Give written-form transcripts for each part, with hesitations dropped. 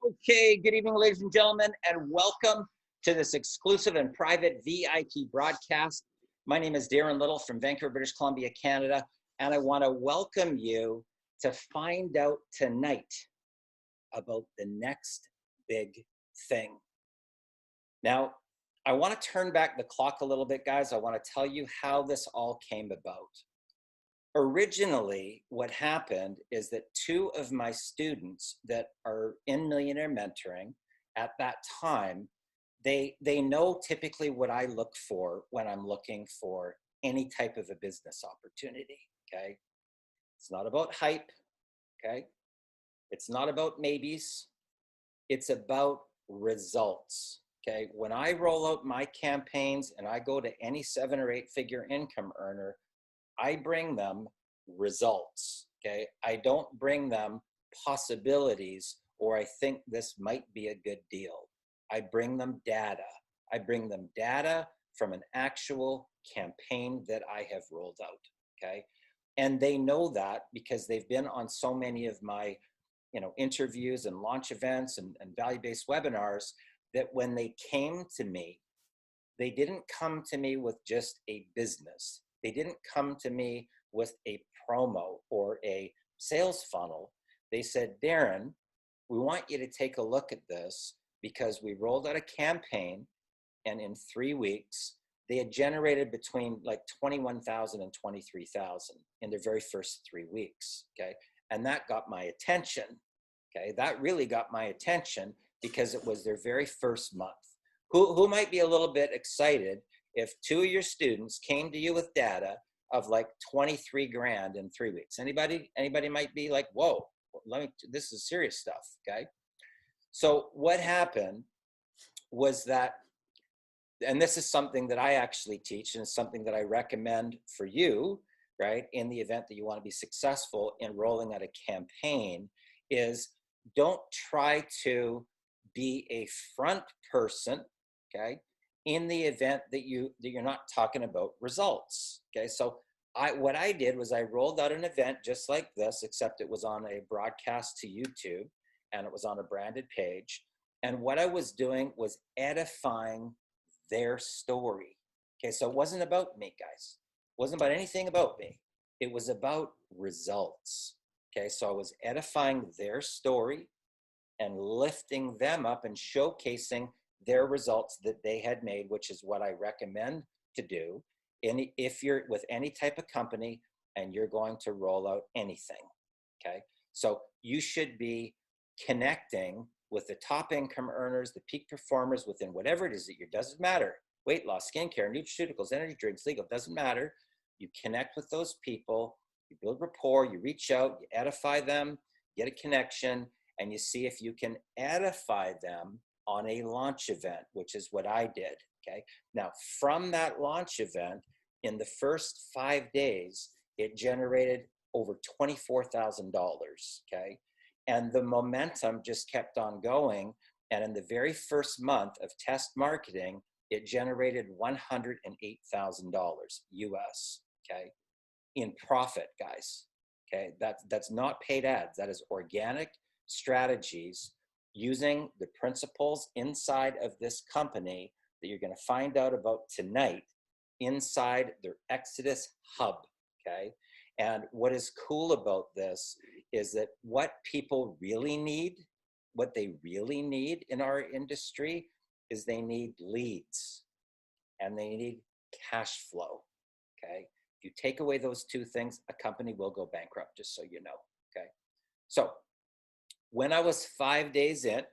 Okay, good evening, ladies and gentlemen, and welcome to this exclusive and private VIP broadcast. My name is Darren Little from Vancouver, British Columbia, Canada, and I want to welcome you to find out tonight about the next big thing. Now, I want to turn back the clock a little bit, guys. I want to tell you how this all came about. Originally, what happened is that two of my students that are in Millionaire Mentoring at that time, they know typically what I look for when I'm looking for any type of a business opportunity, okay? It's not about hype, okay? It's not about maybes. It's about results, okay? When I roll out my campaigns and I go to any 7 or 8 figure income earner, I bring them results, okay? I don't bring them possibilities or I think this might be a good deal. I bring them data. I bring them data from an actual campaign that I have rolled out, okay? And they know that because they've been on so many of my interviews and launch events and value-based webinars that when they came to me, they didn't come to me with just a business. They didn't come to me with a promo or a sales funnel. They said, Darren, we want you to take a look at this because we rolled out a campaign and in 3 weeks, they had generated between like 21,000 and 23,000 in their very first 3 weeks, okay? And that got my attention, okay? That really got my attention because it was their very first month. Who might be a little bit excited if 2 of your students came to you with data of like 23 grand in 3 weeks? Anybody might be like, whoa, this is serious stuff, okay? So what happened was that, and this is something that I actually teach and it's something that I recommend for you, right? In the event that you want to be successful in rolling out a campaign is don't try to be a front person, okay, in the event that you're not talking about results, okay? So what I did was I rolled out an event just like this, except it was on a broadcast to YouTube and it was on a branded page. And what I was doing was edifying their story, okay? So it wasn't about me, guys. It wasn't about anything about me. It was about results, okay? So I was edifying their story and lifting them up and showcasing their results that they had made, which is what I recommend to do if you're with any type of company and you're going to roll out anything, okay? So you should be connecting with the top income earners, the peak performers within whatever it is that doesn't matter. Weight loss, skincare, nutraceuticals, energy drinks, legal, doesn't matter. You connect with those people, you build rapport, you reach out, you edify them, get a connection, and you see if you can edify them on a launch event, which is what I did, okay? Now, from that launch event, in the first 5 days, it generated over $24,000, okay? And the momentum just kept on going. And in the very first month of test marketing, it generated $108,000 US, okay? In profit, guys, okay? That's not paid ads. That is organic strategies using the principles inside of this company that you're going to find out about tonight inside their Exodus hub, okay? And what is cool about this is that what people really need, what they really need in our industry is they need leads and they need cash flow, okay? If you take away those two things, a company will go bankrupt, just so you know, okay? So when I was 5 days in,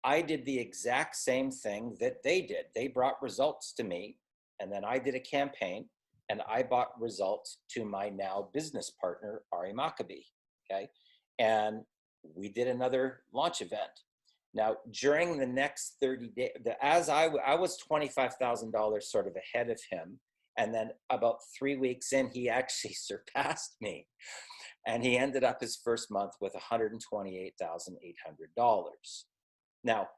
I did the exact same thing that they did. They brought results to me, and then I did a campaign, and I brought results to my now business partner, Ari Maccabee, okay? And we did another launch event. Now, during the next 30 days, as I was $25,000 sort of ahead of him, and then about 3 weeks in, he actually surpassed me. And he ended up his first month with $128,800. Now,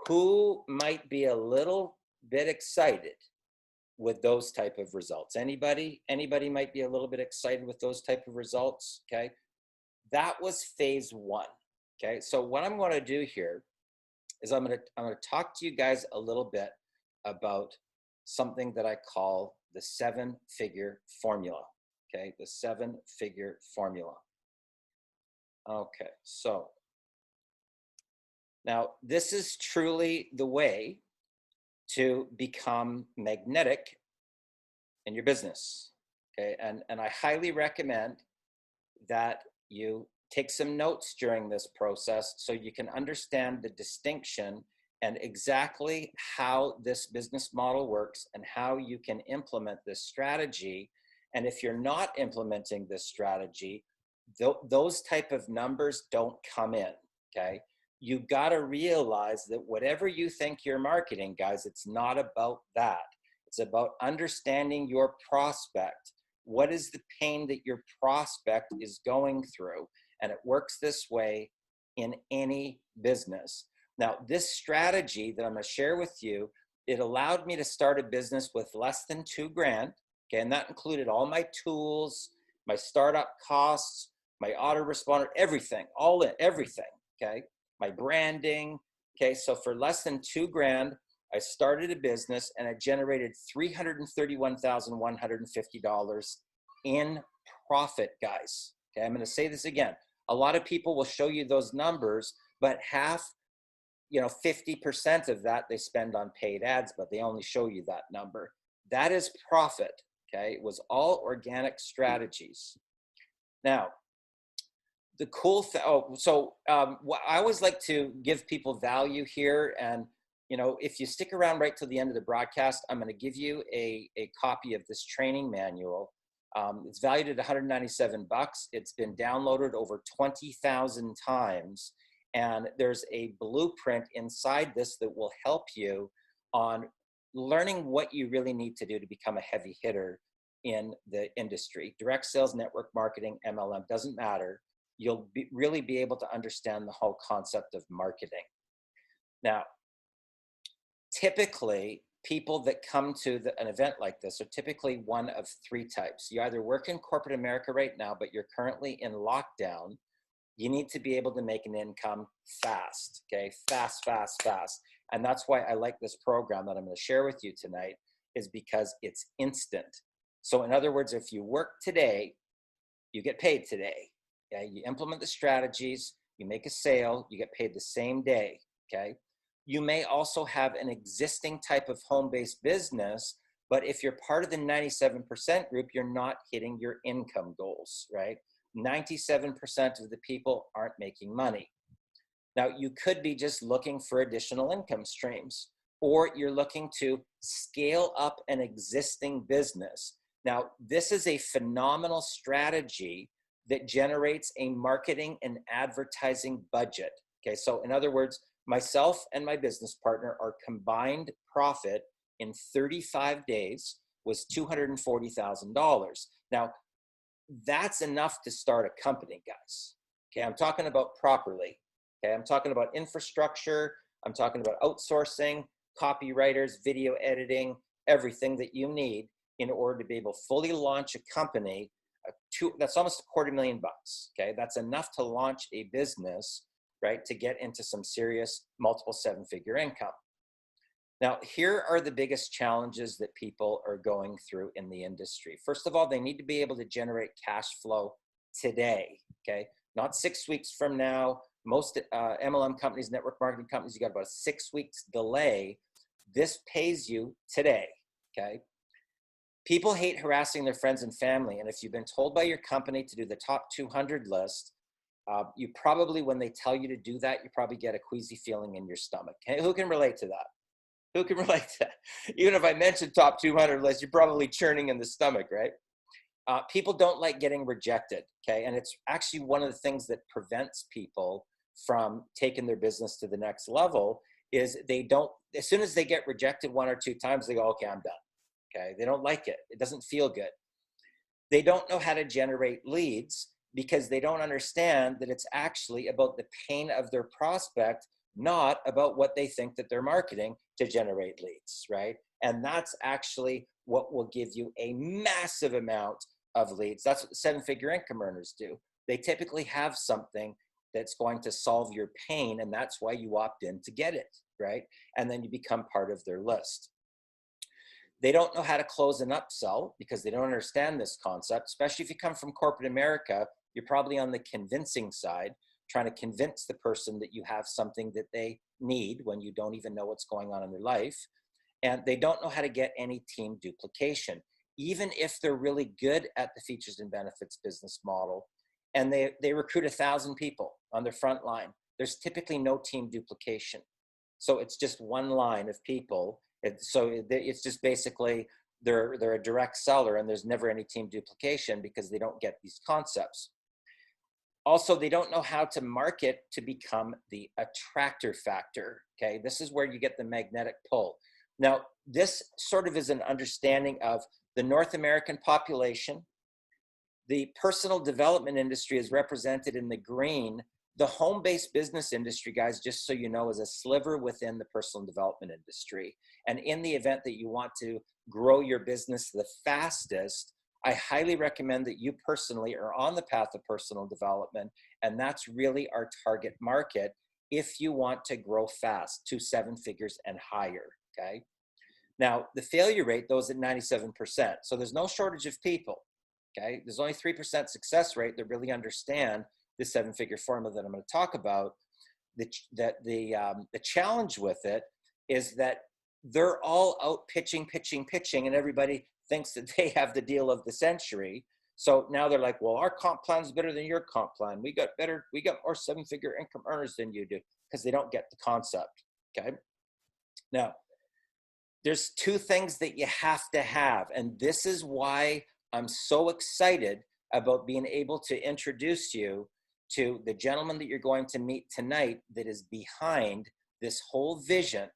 who might be a little bit excited with those type of results? Anybody might be a little bit excited with those type of results, okay? That was phase 1. Okay, so what I'm going to do here is I'm going to talk to you guys a little bit about something that I call the 7-figure formula. Okay, the 7-figure formula. Okay, so now this is truly the way to become magnetic in your business. Okay, and I highly recommend that you take some notes during this process so you can understand the distinction and exactly how this business model works and how you can implement this strategy. And if you're not implementing this strategy, those type of numbers don't come in. Okay, you got to realize that whatever you think you're marketing, guys, it's not about that. It's about understanding your prospect. What is the pain that your prospect is going through? And it works this way in any business. Now, this strategy that I'm going to share with you, it allowed me to start a business with less than $2,000. Okay, and that included all my tools, my startup costs, my autoresponder, everything, all in, everything. Okay, my branding. Okay, so for less than $2,000, I started a business and I generated $331,150 in profit, guys. Okay, I'm going to say this again. A lot of people will show you those numbers, but half, 50% of that they spend on paid ads, but they only show you that number. That is profit. Okay, it was all organic strategies. Now, the cool thing, I always like to give people value here. And, if you stick around right till the end of the broadcast, I'm going to give you a copy of this training manual. It's valued at $197. It's been downloaded over 20,000 times. And there's a blueprint inside this that will help you on learning what you really need to do to become a heavy hitter in the industry. Direct sales, network marketing, MLM, doesn't matter. You'll really be able to understand the whole concept of marketing. Now, typically, people that come to an event like this are typically one of 3 types. You either work in corporate America right now, but you're currently in lockdown. You need to be able to make an income fast, okay? Fast, fast, fast. And that's why I like this program that I'm going to share with you tonight, is because it's instant. So in other words, if you work today, you get paid today. Okay? You implement the strategies, you make a sale, you get paid the same day. Okay? You may also have an existing type of home-based business, but if you're part of the 97% group, you're not hitting your income goals, right? 97% of the people aren't making money. Now, you could be just looking for additional income streams, or you're looking to scale up an existing business. Now, this is a phenomenal strategy that generates a marketing and advertising budget. Okay, so in other words, myself and my business partner, our combined profit in 35 days was $240,000. Now, that's enough to start a company, guys. Okay, I'm talking about properly. Okay, I'm talking about infrastructure. I'm talking about outsourcing, copywriters, video editing, everything that you need in order to be able to fully launch a company. That's almost $250,000. Okay, that's enough to launch a business, right? To get into some serious multiple 7-figure income. Now, here are the biggest challenges that people are going through in the industry. First of all, they need to be able to generate cash flow today, okay? Not 6 weeks from now. Most MLM companies, network marketing companies, you got about a 6 weeks delay. This pays you today, okay? People hate harassing their friends and family. And if you've been told by your company to do the top 200 list, you probably, when they tell you to do that, you probably get a queasy feeling in your stomach. Okay? Who can relate to that? Who can relate to that? Even if I mentioned top 200 list, you're probably churning in the stomach, right? People don't like getting rejected, okay? And it's actually one of the things that prevents people from taking their business to the next level is they don't, as soon as they get rejected 1 or 2 times, they go, okay, I'm done, okay? They don't like it. It doesn't feel good. They don't know how to generate leads because they don't understand that it's actually about the pain of their prospect, not about what they think that they're marketing to generate leads, right? And that's actually what will give you a massive amount of leads. That's what 7-figure income earners do. They typically have something that's going to solve your pain, and that's why you opt in to get it, right? And then you become part of their list. They don't know how to close an upsell because they don't understand this concept, especially if you come from corporate America. You're probably on the convincing side, trying to convince the person that you have something that they need when you don't even know what's going on in their life. And they don't know how to get any team duplication, even if they're really good at the features and benefits business model, and they recruit 1,000 people on their front line. There's typically no team duplication. So it's just one line of people. It's just basically they're a direct seller, and there's never any team duplication because they don't get these concepts. Also, they don't know how to market to become the attractor factor, okay? This is where you get the magnetic pull. Now, this sort of is an understanding of the North American population. The personal development industry is represented in the green. The home-based business industry, guys, just so you know, is a sliver within the personal development industry. And in the event that you want to grow your business the fastest, I highly recommend that you personally are on the path of personal development, and that's really our target market if you want to grow fast to 7 figures and higher, okay? Now, the failure rate, though, is at 97%. So there's no shortage of people, okay? There's only 3% success rate that really understand the 7-figure formula that I'm going to talk about. The challenge with it is that they're all out pitching, and everybody thinks that they have the deal of the century. So now they're like, well, our comp plan is better than your comp plan. We got more 7-figure income earners than you do, because they don't get the concept, okay? Now, there's 2 things that you have to have, and this is why I'm so excited about being able to introduce you to the gentleman that you're going to meet tonight that is behind this whole vision,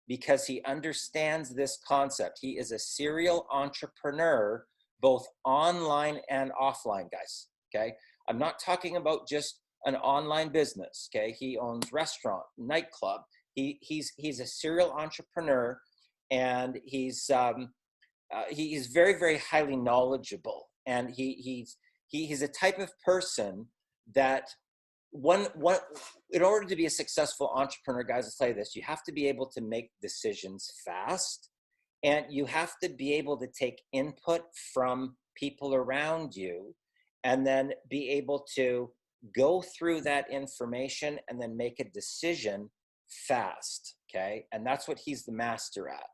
because he understands this concept. He is a serial entrepreneur, both online and offline, guys, okay? I'm not talking about just an online business, okay? He owns restaurant, nightclub. He's a serial entrepreneur, and he's very, very highly knowledgeable. And he's a type of person that in order to be a successful entrepreneur, guys, I'll tell you this: you have to be able to make decisions fast, and you have to be able to take input from people around you, and then be able to go through that information and then make a decision fast, okay? And that's what he's the master at.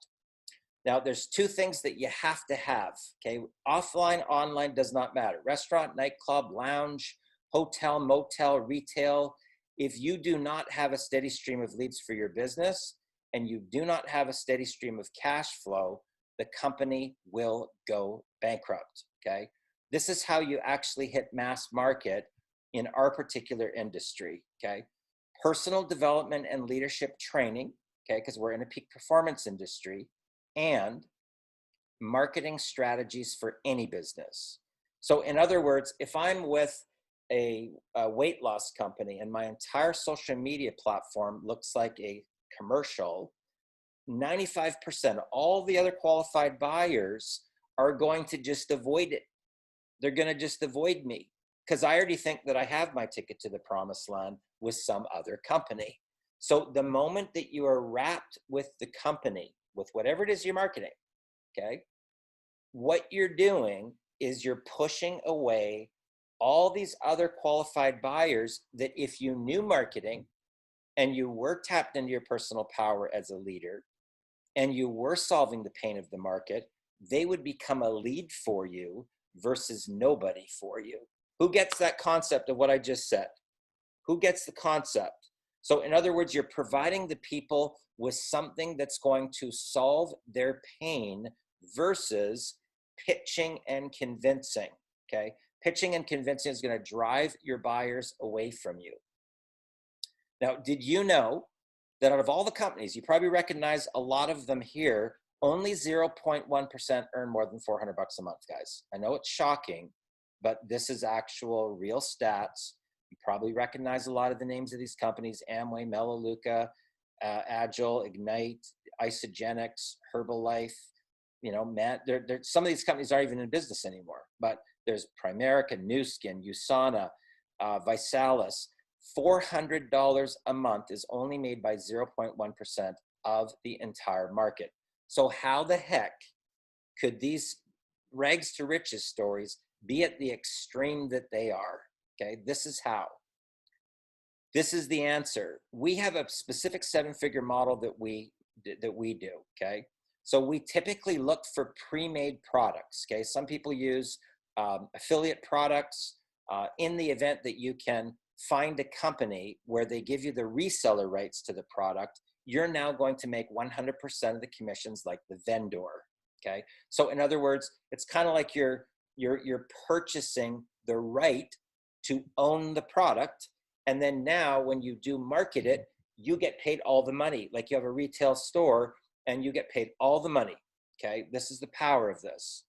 Now, there's 2 things that you have to have, okay? Offline, online, does not matter. Restaurant, nightclub, lounge, hotel, motel, retail. If you do not have a steady stream of leads for your business, and you do not have a steady stream of cash flow, the company will go bankrupt, okay? This is how you actually hit mass market in our particular industry, okay? Personal development and leadership training, okay, because we're in a peak performance industry, and marketing strategies for any business. So in other words, if I'm with a weight loss company and my entire social media platform looks like a commercial, 95%, all the other qualified buyers are going to just avoid it. They're going to just avoid me, because I already think that I have my ticket to the promised land with some other company. So the moment that you are wrapped with the company, with whatever it is you're marketing, okay, what you're doing is you're pushing away all these other qualified buyers that, if you knew marketing and you were tapped into your personal power as a leader and you were solving the pain of the market, they would become a lead for you versus nobody for you. Who gets that concept of what I just said? Who gets the concept? So in other words, you're providing the people with something that's going to solve their pain versus pitching and convincing, okay? Pitching and convincing is going to drive your buyers away from you. Now, did you know that out of all the companies, you probably recognize a lot of them here, only 0.1% earn more than $400 a month, guys? I know it's shocking, but this is actual real stats. You probably recognize a lot of the names of these companies: Amway, Melaleuca, Agile, Ignite, Isogenics, Herbalife. You know, man, some of these companies aren't even in business anymore, but there's Primerica, Nu Skin, USANA, Visalis, $400 a month is only made by 0.1% of the entire market. So how the heck could these rags to riches stories be at the extreme that they are? Okay, this is how. This is the answer. We have a specific seven-figure model that we do, okay? So we typically look for pre-made products, okay? Some people use affiliate products in the event that you can find a company where they give you the reseller rights to the product. You're now going to make 100% of the commissions like the vendor, okay? So in other words, it's kind of like you're purchasing the right to own the product. And then now when you do market it, you get paid all the money. Like you have a retail store and you get paid all the money, okay? This is the power of this.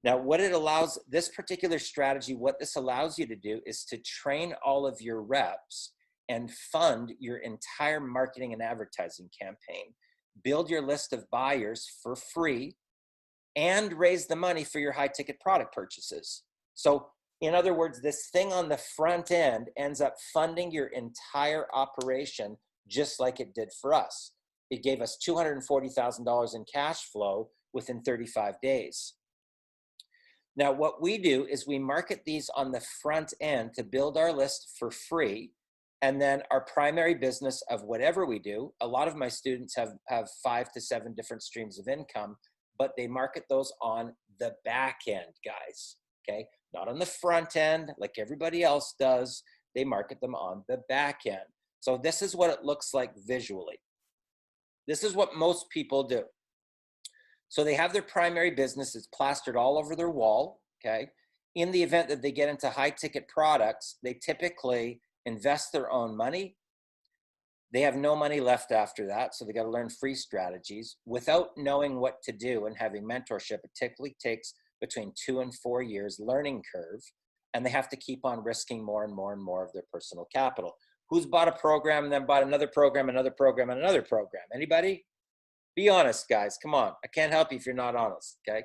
Now, what it allows, this particular strategy, what this allows you to do is to train all of your reps and fund your entire marketing and advertising campaign. Build your list of buyers for free and raise the money for your high ticket product purchases. So in other words, this thing on the front end ends up funding your entire operation just like it did for us. It gave us $240,000 in cash flow within 35 days. Now, what we do is we market these on the front end to build our list for free. And then our primary business of whatever we do, a lot of my students have 5 to 7 different streams of income, but they market those on the back end, guys, okay? Not on the front end like everybody else does. They market them on the back end. So this is what it looks like visually. This is what most people do. So they have their primary business, it's plastered all over their wall, okay? In the event that they get into high ticket products, they typically invest their own money. They have no money left after that, so they got to learn free strategies. Without knowing what to do and having mentorship, it typically takes between 2 and 4 years learning curve, and they have to keep on risking more and more and more of their personal capital. Who's bought a program and then bought another program, another program, and another program? Anybody? Be honest, guys. Come on. I can't help you if you're not honest, okay?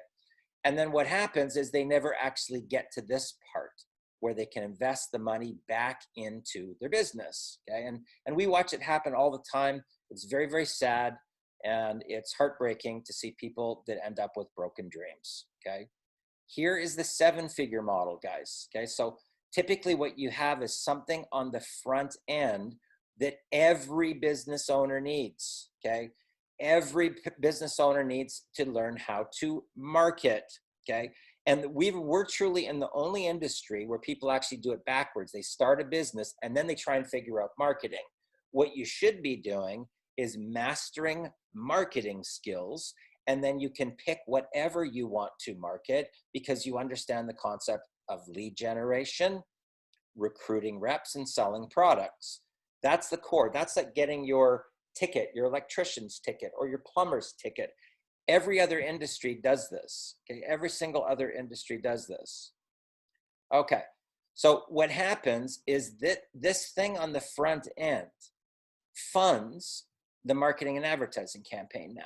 And then what happens is they never actually get to this part where they can invest the money back into their business, okay? And we watch it happen all the time. It's very, very sad, and it's heartbreaking to see people that end up with broken dreams, okay? Here is the 7-figure model, guys, okay? So typically what you have is something on the front end that every business owner needs, okay? Every business owner needs to learn how to market, okay? And we're truly in the only industry where people actually do it backwards. They start a business and then they try and figure out marketing. What you should be doing is mastering marketing skills, and then you can pick whatever you want to market because you understand the concept of lead generation, recruiting reps, and selling products. That's the core. That's like getting your ticket, your electrician's ticket, or your plumber's ticket. Every other industry does this, okay? Every single other industry does this. Okay, so what happens is that this thing on the front end funds the marketing and advertising campaign now,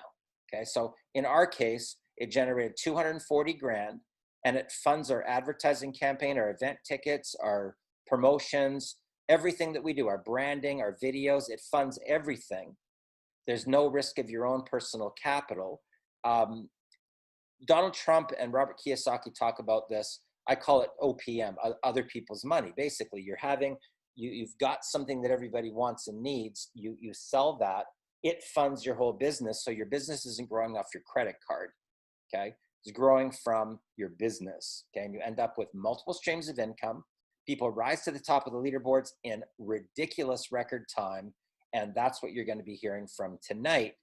okay? So in our case, it generated 240 grand, and it funds our advertising campaign, our event tickets, our promotions, everything that we do, our branding, our videos, it funds everything. There's no risk of your own personal capital. Donald Trump and Robert Kiyosaki talk about this. I call it OPM, other people's money. Basically, you've got something that everybody wants and needs. You sell that. It funds your whole business, so your business isn't growing off your credit card, okay? It's growing from your business, okay? And you end up with multiple streams of income. People rise to the top of the leaderboards in ridiculous record time, and that's what you're going to be hearing from tonight.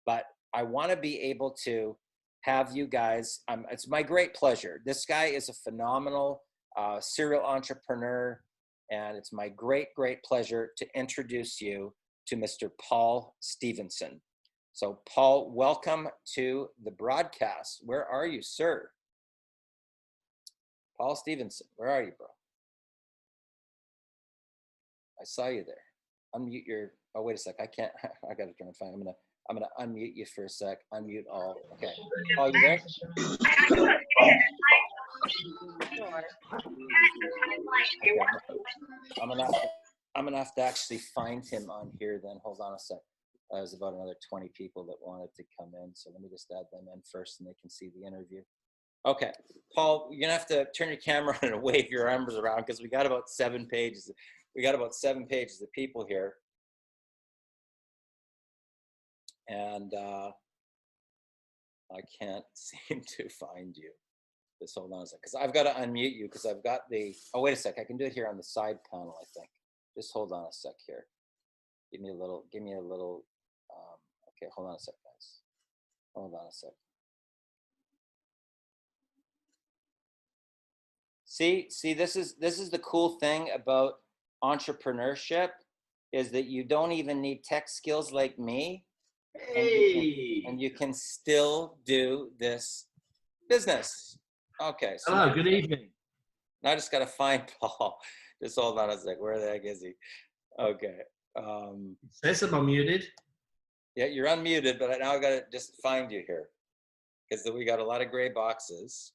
But I want to be able to have you guys, it's my great pleasure. This guy is a phenomenal serial entrepreneur, and it's my great, great pleasure to introduce you to Mr. Paul Stevenson. So Paul, welcome to the broadcast. Where are you, sir? Paul Stevenson, where are you, bro? I saw you there. Unmute your, oh, wait a sec. I can't, I got to try and find, I'm gonna unmute you for a sec. Unmute all, okay. Paul, you there? Okay. I'm gonna have to actually find him on here then. Hold on a sec. There's about another 20 people that wanted to come in. So let me just add them in first and they can see the interview. Okay, Paul, you're gonna have to turn your camera on and wave your arms around because we got about 7 pages. We got about 7 pages of people here. And I can't seem to find you. Just hold on a sec, because I've got to unmute you because I've got the, oh, wait a sec. I can do it here on the side panel, I think. Just hold on a sec here. Give me a little, okay, hold on a sec, guys. Hold on a sec. See, this is the cool thing about entrepreneurship is that you don't even need tech skills like me. Hey. And you can still do this business. Okay. So hello, good evening. Now I just got to find Paul. Just hold on a sec. Where the heck is he? Okay. Says I'm unmuted. Yeah, you're unmuted, but now I got to just find you here because we got a lot of gray boxes.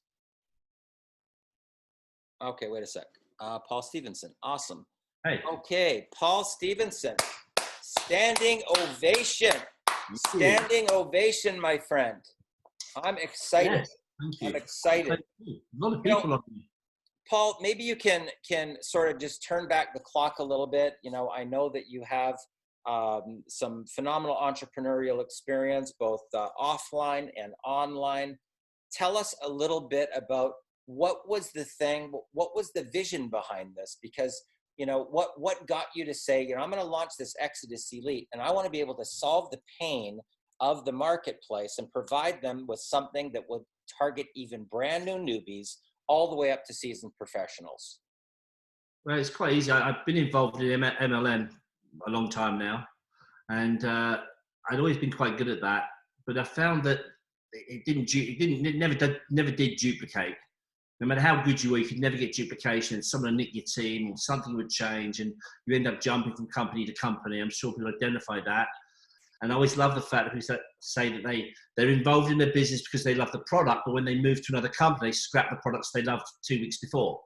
Okay, wait a sec. Paul Stevenson. Awesome. Hey. Okay, Paul Stevenson. Standing ovation. Standing ovation, my friend. I'm excited. Yes, thank you. I'm excited. A lot of people on me. Paul, maybe you can sort of just turn back the clock a little bit. You know, I know that you have some phenomenal entrepreneurial experience, both offline and online. Tell us a little bit about what was the thing, what was the vision behind this? Because, you know, what got you to say, you know, I'm going to launch this Exodus Elite and I want to be able to solve the pain of the marketplace and provide them with something that would target even brand new newbies all the way up to seasoned professionals? Well, it's quite easy. I've been involved in MLM a long time now, and I'd always been quite good at that. But I found that it never did duplicate. No matter how good you were, you could never get duplication. Someone would nick your team, or something would change, and you end up jumping from company to company. I'm sure people identify that. And I always love the fact that people say that they're involved in their business because they love the product, but when they move to another company, they scrap the products they loved 2 weeks before.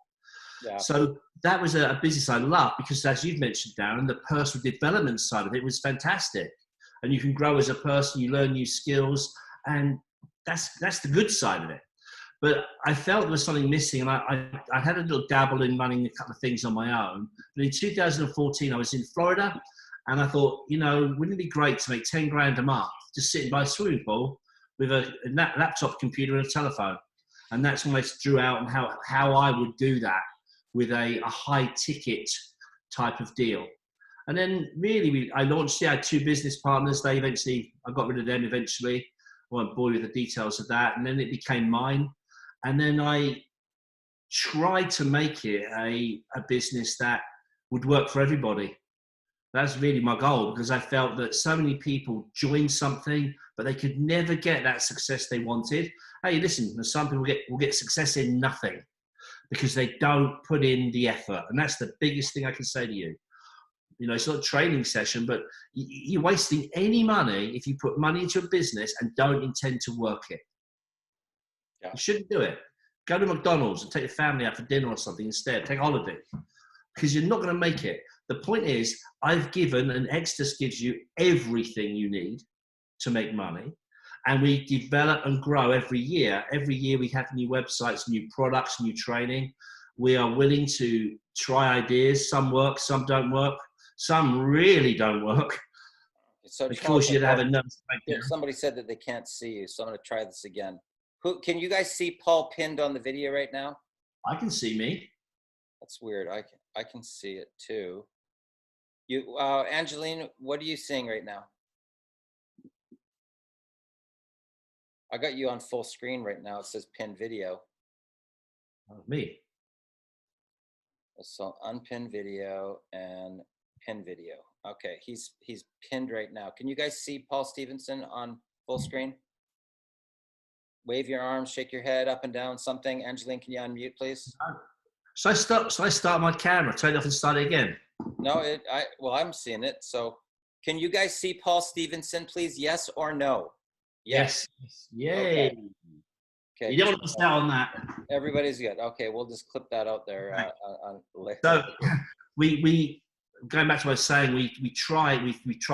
Yeah. So that was a business I loved because, as you've mentioned, Darren, the personal development side of it was fantastic. And you can grow as a person, you learn new skills, and that's the good side of it. But I felt there was something missing, and I had a little dabble in running a couple of things on my own. But in 2014, I was in Florida, and I thought, you know, wouldn't it be great to make 10 grand a month just sitting by a swimming pool with a laptop computer and a telephone? And that's when I drew out and how I would do that with a high ticket type of deal. And then really, I launched, I had 2 business partners. I got rid of them eventually. I won't bore you with the details of that. And then it became mine. And then I tried to make it a business that would work for everybody. That's really my goal, because I felt that so many people join something, but they could never get that success they wanted. Hey, listen, some people will get success in nothing because they don't put in the effort. And that's the biggest thing I can say to you. You know, it's not a training session, but you're wasting any money if you put money into a business and don't intend to work it. Yeah. You shouldn't do it. Go to McDonald's and take your family out for dinner or something instead. Take a holiday, because you're not going to make it. The point is, I've given, and Exodus gives you everything you need to make money. And we develop and grow every year. Every year we have new websites, new products, new training. We are willing to try ideas. Some work, some don't work. Some really don't work. So of course, you'd have a nervous breakdown. Somebody said that they can't see you, so I'm going to try this again. Can you guys see Paul pinned on the video right now? I can see me. That's weird. I can see it too. You, Angeline, what are you seeing right now? I got you on full screen right now. It says pin video. Me. So unpin video and pin video. Okay, he's pinned right now. Can you guys see Paul Stevenson on full screen? Wave your arms, shake your head up and down, something. Angeline, can you unmute, please? So I start my camera, turn it off and start it again? No, well, I'm seeing it. So can you guys see Paul Stevenson, please? Yes or no? Yes. Yay. Okay. You don't want to miss out on that. Everybody's good. Okay, we'll just clip that out there. So we going back to what I was saying, we try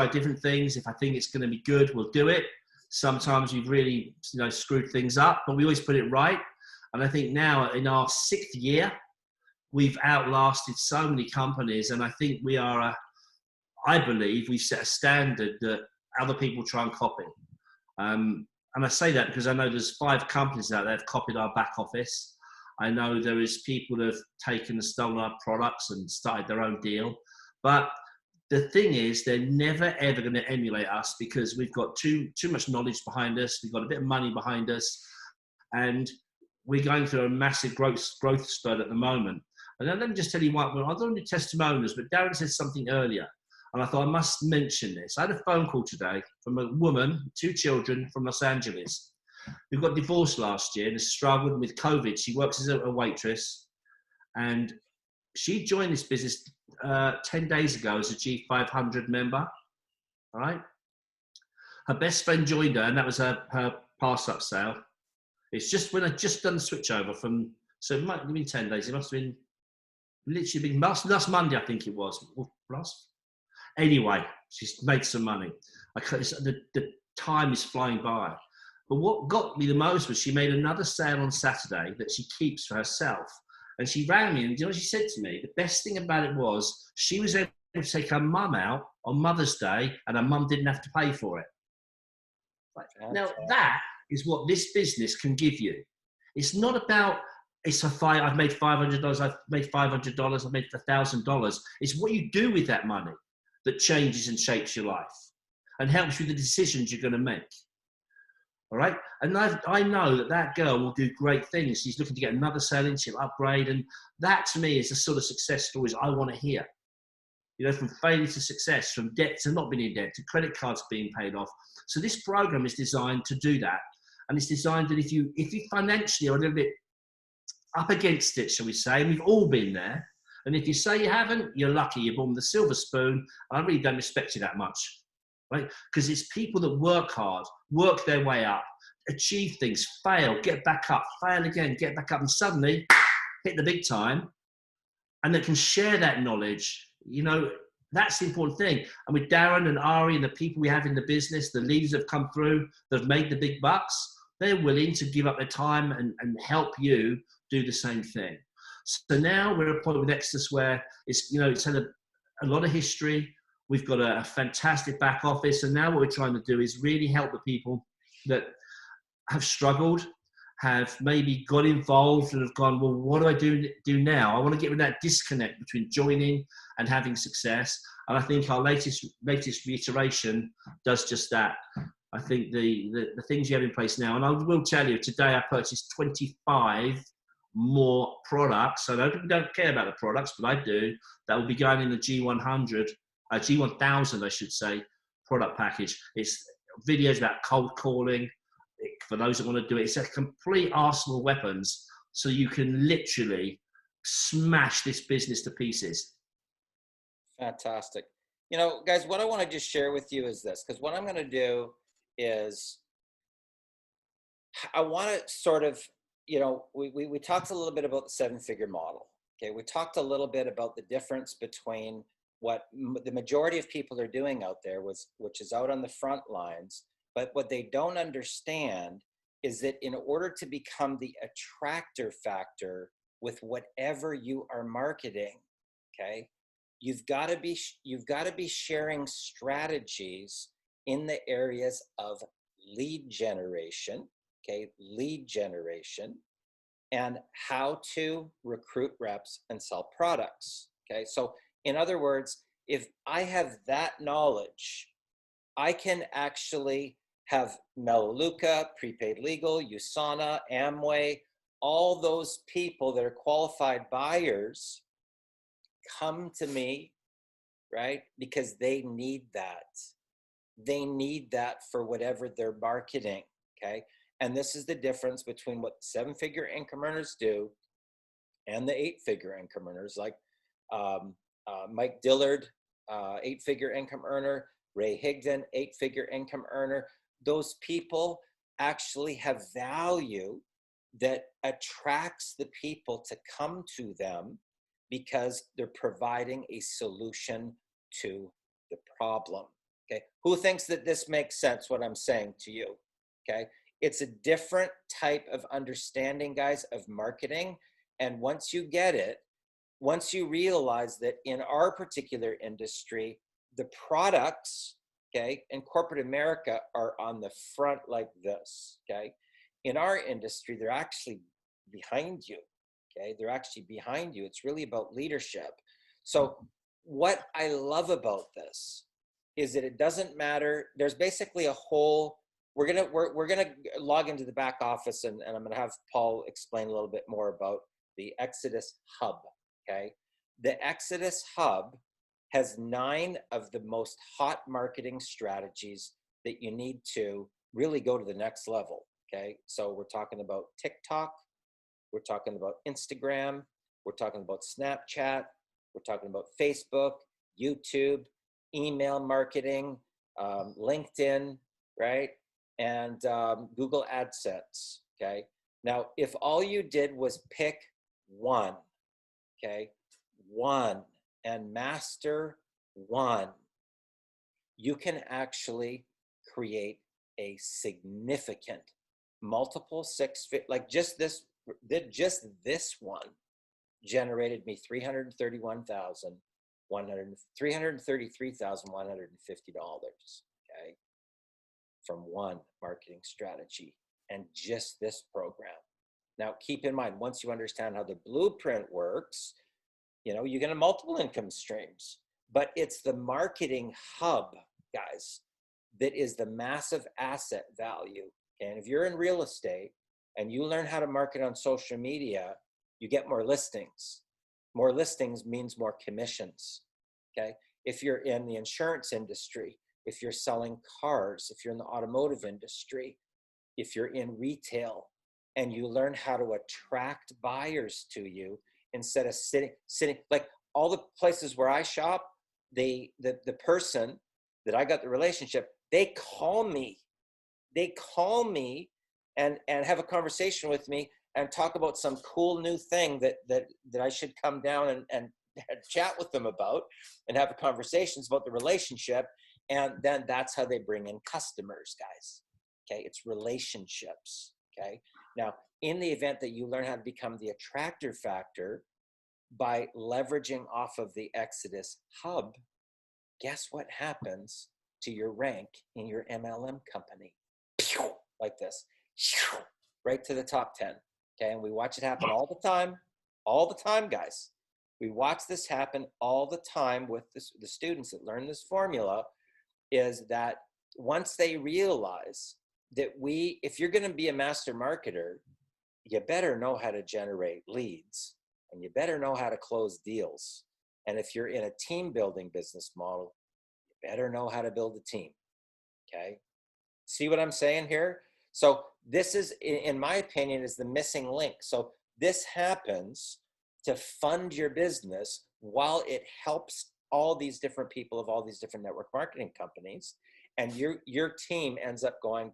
different things. If I think it's going to be good, we'll do it. Sometimes we've really, screwed things up, but we always put it right. And I think now in our 6th year, we've outlasted so many companies, and I think I believe we've set a standard that other people try and copy. And I say that because I know there's 5 companies out there that have copied our back office. I know there is people that have taken and stolen our products and started their own deal. But the thing is, they're never, ever going to emulate us because we've got too much knowledge behind us. We've got a bit of money behind us. And we're going through a massive growth spurt at the moment. And then let me just tell you what, I don't do testimonials, but Darren said something earlier. And I thought I must mention this. I had a phone call today from a woman, 2 children from Los Angeles, who got divorced last year and has struggled with COVID. She works as a waitress, and she joined this business 10 days ago as a G500 member. All right. Her best friend joined her, and that was her pass-up sale. It's just when I just done the switch over from, so it might have been 10 days. It must have been literally last Monday, I think it was. Anyway, she's made some money. The time is flying by. But what got me the most was she made another sale on Saturday that she keeps for herself. And she rang me, and you know what she said to me? The best thing about it was she was able to take her mum out on Mother's Day, and her mum didn't have to pay for it. Now, that is what this business can give you. It's not about, I've made $500, I've made $500, I've made $1,000. It's what you do with that money that changes and shapes your life and helps you with the decisions you're going to make. All right. And I know that girl will do great things. She's looking to get another selling, she'll upgrade. And that to me is the sort of success stories I want to hear. From failure to success, from debt to not being in debt, to credit cards being paid off. So this program is designed to do that. And it's designed that if you financially are a little bit up against it, shall we say, and we've all been there. And if you say you haven't, you're lucky. You're born with a silver spoon. And I really don't respect you that much, right? Because it's people that work hard, work their way up, achieve things, fail, get back up, fail again, get back up, and suddenly hit the big time. And they can share that knowledge. That's the important thing. And with Darren and Ari and the people we have in the business, the leaders that have come through, that have made the big bucks, they're willing to give up their time and help you do the same thing. So now we're at a point with Exodus where it's had a lot of history. We've got a fantastic back office. And now what we're trying to do is really help the people that have struggled, have maybe got involved and have gone, well, what do I do now? I want to get rid of that disconnect between joining and having success. And I think our latest reiteration does just that. I think the things you have in place now, and I will tell you, today I purchased 25 more products. So I know people don't care about the products, but I do. That will be going in the G1000, I should say, product package. It's videos about cold calling. For those that want to do it, it's a complete arsenal of weapons, so you can literally smash this business to pieces. Fantastic. Guys, what I want to just share with you is this, because what I'm going to do is I want to sort of, we talked a little bit about the 7-figure model. Okay. We talked a little bit about the difference between what the majority of people are doing out there, which is out on the front lines. But what they don't understand is that in order to become the attractor factor with whatever you are marketing, okay, you've got to be sharing strategies in the areas of lead generation, and how to recruit reps and sell products. Okay, so in other words, if I have that knowledge, I can actually have Melaleuca, Prepaid Legal, USANA, Amway, all those people that are qualified buyers come to me, right? Because they need that. They need that for whatever they're marketing, okay? And this is the difference between what 7-figure income earners do and the 8-figure income earners, like Mike Dillard, 8-figure income earner, Ray Higdon, 8-figure income earner. Those people actually have value that attracts the people to come to them because they're providing a solution to the problem. Okay, who thinks that this makes sense, what I'm saying to you? Okay, it's a different type of understanding, guys, of marketing. And once you get it, once you realize that in our particular industry, the products, okay, in corporate America are on the front like this, okay? In our industry, they're actually behind you, okay? They're actually behind you. It's really about leadership. So what I love about this is that it doesn't matter. There's basically a whole, we're gonna log into the back office, and I'm gonna have Paul explain a little bit more about the Exodus Hub, okay? The Exodus Hub has 9 of the most hot marketing strategies that you need to really go to the next level, okay? So we're talking about TikTok, we're talking about Instagram, we're talking about Snapchat, we're talking about Facebook, YouTube, email marketing, LinkedIn, right? And Google AdSense, okay? Now, if all you did was pick one, okay, one, and master one, you can actually create a significant multiple like just this one generated me $333,150, okay, from one marketing strategy and just this program. Now, keep in mind, once you understand how the blueprint works, you know, you get multiple income streams, but it's the marketing hub, guys, that is the massive asset value. And if you're in real estate and you learn how to market on social media, you get more listings. More listings means more commissions, okay? If you're in the insurance industry, if you're selling cars, if you're in the automotive industry, if you're in retail, and you learn how to attract buyers to you instead of sitting like all the places where I shop, the person that I got the relationship, they call me and have a conversation with me and talk about some cool new thing that I should come down and chat with them about and have conversations about the relationship. And then that's how they bring in customers, guys. Okay, it's relationships. Okay, now in the event that you learn how to become the attractor factor by leveraging off of the Exodus Hub, guess what happens to your rank in your MLM company? Like this, right to the top 10. Okay, and we watch it happen all the time, guys. We watch this happen all the time with the students that learn this formula, is that once they realize that if you're going to be a master marketer, you better know how to generate leads and you better know how to close deals. And if you're in a team building business model, you better know how to build a team. Okay. See what I'm saying here? So this is, in my opinion, is the missing link. So this happens to fund your business while it helps all these different people of all these different network marketing companies. And your team ends up going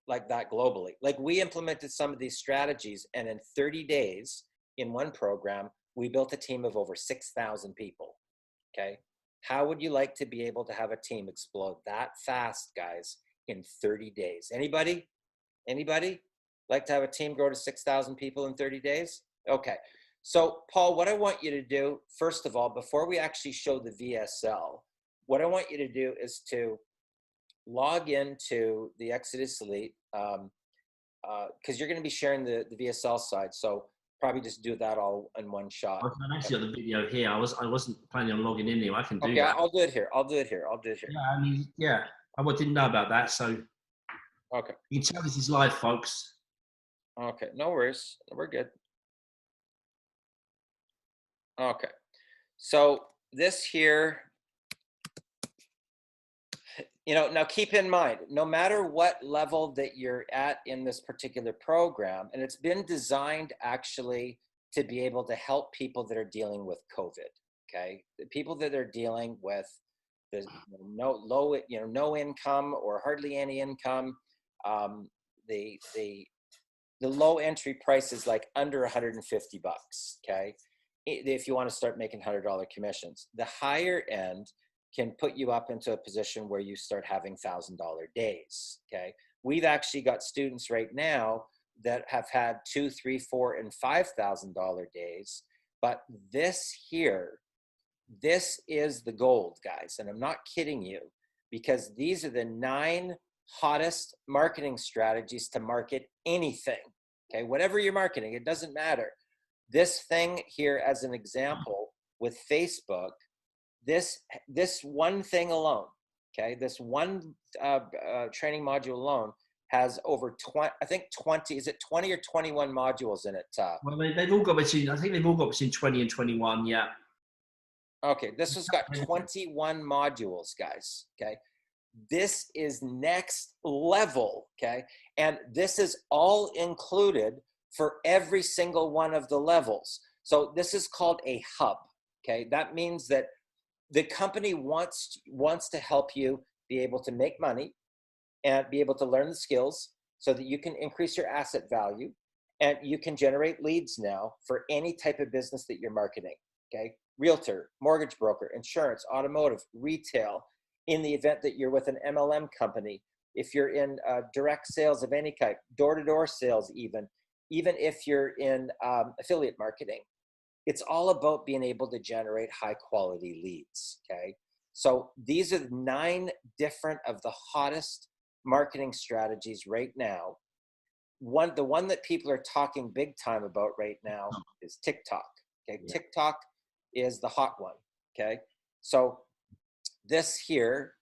like that globally. Like we implemented some of these strategies, and in 30 days in one program, we built a team of over 6,000 people. Okay. How would you like to be able to have a team explode that fast, guys, in 30 days? Anybody like to have a team grow to 6,000 people in 30 days? Okay. So Paul, what I want you to do, first of all, before we actually show the VSL, what I want you to do is to log into the Exodus Elite, because you're going to be sharing the VSL side. So probably just do that all in one shot. I've actually got the video here. I wasn't planning on logging in here. I can do okay, that. I'll do it here. Yeah, I mean, yeah, I didn't know about that. So okay, you can tell this is live, folks. Okay, no worries. We're good. Okay, so this here, now keep in mind, no matter what level that you're at in this particular program, and it's been designed actually to be able to help people that are dealing with COVID, okay? The people that are dealing with the no income or hardly any income, the The low entry price is like under 150 bucks. Okay. If you want to start making $100 commissions, the higher end can put you up into a position where you start having $1,000 days. Okay. We've actually got students right now that have had $2,000, $3,000, $4,000 and $5,000 days. But this here, this is the gold, guys. And I'm not kidding you, because these are the 9 hottest marketing strategies to market anything. Okay. Whatever you're marketing, it doesn't matter. This thing here, as an example, with Facebook, this one thing alone, okay, this one training module alone has over 20, I think 20, is it 20 or 21 modules in it? Well, they've all got between, I think they've all got between 20 and 21, yeah. Okay, this has got 21 modules, guys, okay? This is next level, okay? And this is all included for every single one of the levels. So this is called a hub, okay? That means that the company wants to help you be able to make money and be able to learn the skills so that you can increase your asset value and you can generate leads now for any type of business that you're marketing, okay? Realtor, mortgage broker, insurance, automotive, retail, in the event that you're with an MLM company, if you're in direct sales of any type, door-to-door sales even if you're in affiliate marketing. It's all about being able to generate high quality leads, okay? So these are 9 different of the hottest marketing strategies right now. The one that people are talking big time about right now is TikTok, okay? Yeah. TikTok is the hot one, okay? So this here,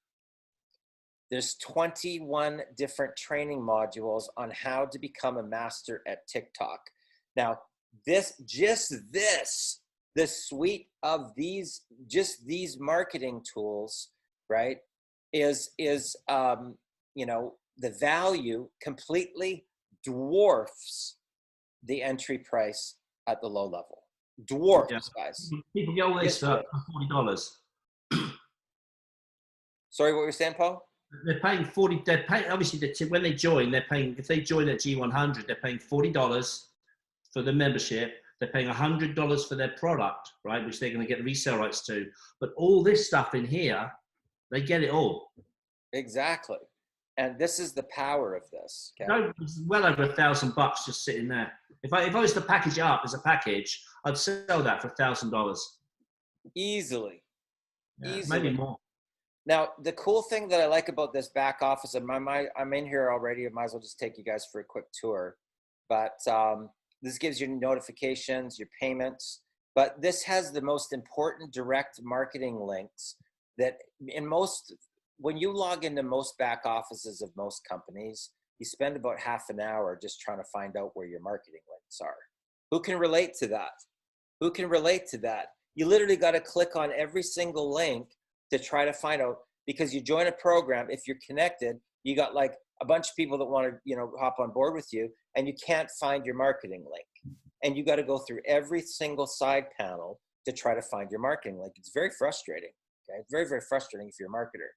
there's 21 different training modules on how to become a master at TikTok. Now, the suite of these marketing tools, right, is you know, the value completely dwarfs the entry price at the low level. Dwarfs, guys. People get all this for $40. Sorry, what were you saying, Paul? They're paying 40. They're paying, obviously, when they join, they're paying. If they join at G100, they're paying $40 for the membership. They're paying $100 for their product, right, which they're going to get resale rights to. But all this stuff in here, they get it all. Exactly, and this is the power of this. Okay? No, it's well over $1,000 just sitting there. If I was to package it up as a package, I'd sell that for $1,000 easily. Yeah, easily, maybe more. Now, the cool thing that I like about this back office, and I'm in here already, I might as well just take you guys for a quick tour, but this gives you notifications, your payments, but this has the most important direct marketing links that when you log into most back offices of most companies, you spend about half an hour just trying to find out where your marketing links are. Who can relate to that? Who can relate to that? You literally got to click on every single link to try to find out, because you join a program, if you're connected, you got like a bunch of people that want to, you know, hop on board with you, and you can't find your marketing link. And you got to go through every single side panel to try to find your marketing link. It's very frustrating, okay? Very, very frustrating if you're a marketer.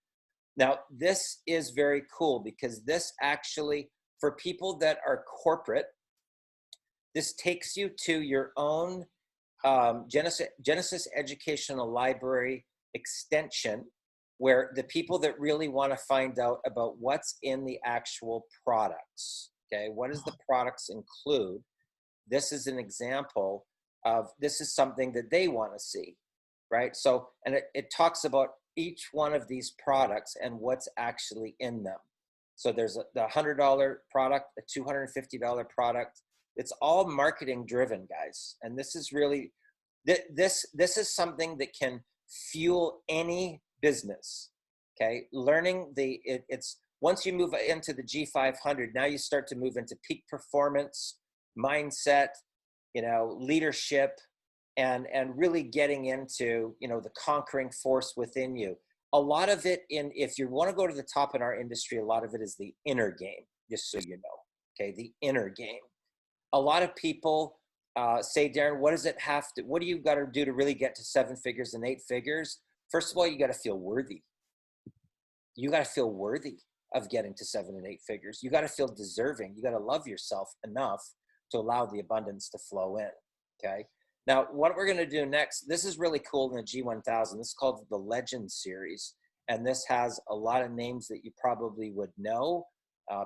Now, this is very cool because this actually, for people that are corporate, this takes you to your own Genesis Educational Library extension, where the people that really want to find out about what's in the actual products, okay, what does the products include? This is an example of, this is something that they want to see, right? So, and it talks about each one of these products and what's actually in them. So there's the $100 product, a $250 product. It's all marketing driven, guys. And this is really, this is something that can fuel any business, okay? Learning it's once you move into the G500, now you start to move into peak performance, mindset, you know, leadership, and really getting into, you know, the conquering force within you. A lot of it if you want to go to the top in our industry, a lot of it is the inner game, just so you know, okay? The inner game. A lot of people say, Darren, what do you got to do to really get to 7 figures and 8 figures? First of all, you got to feel worthy. You got to feel worthy. of getting to 7 and 8 figures. You got to feel deserving. You got to love yourself enough to allow the abundance to flow in. Okay. Now, what we're going to do next, this is really cool in the G1000. This is called the Legend Series. And this has a lot of names that you probably would know.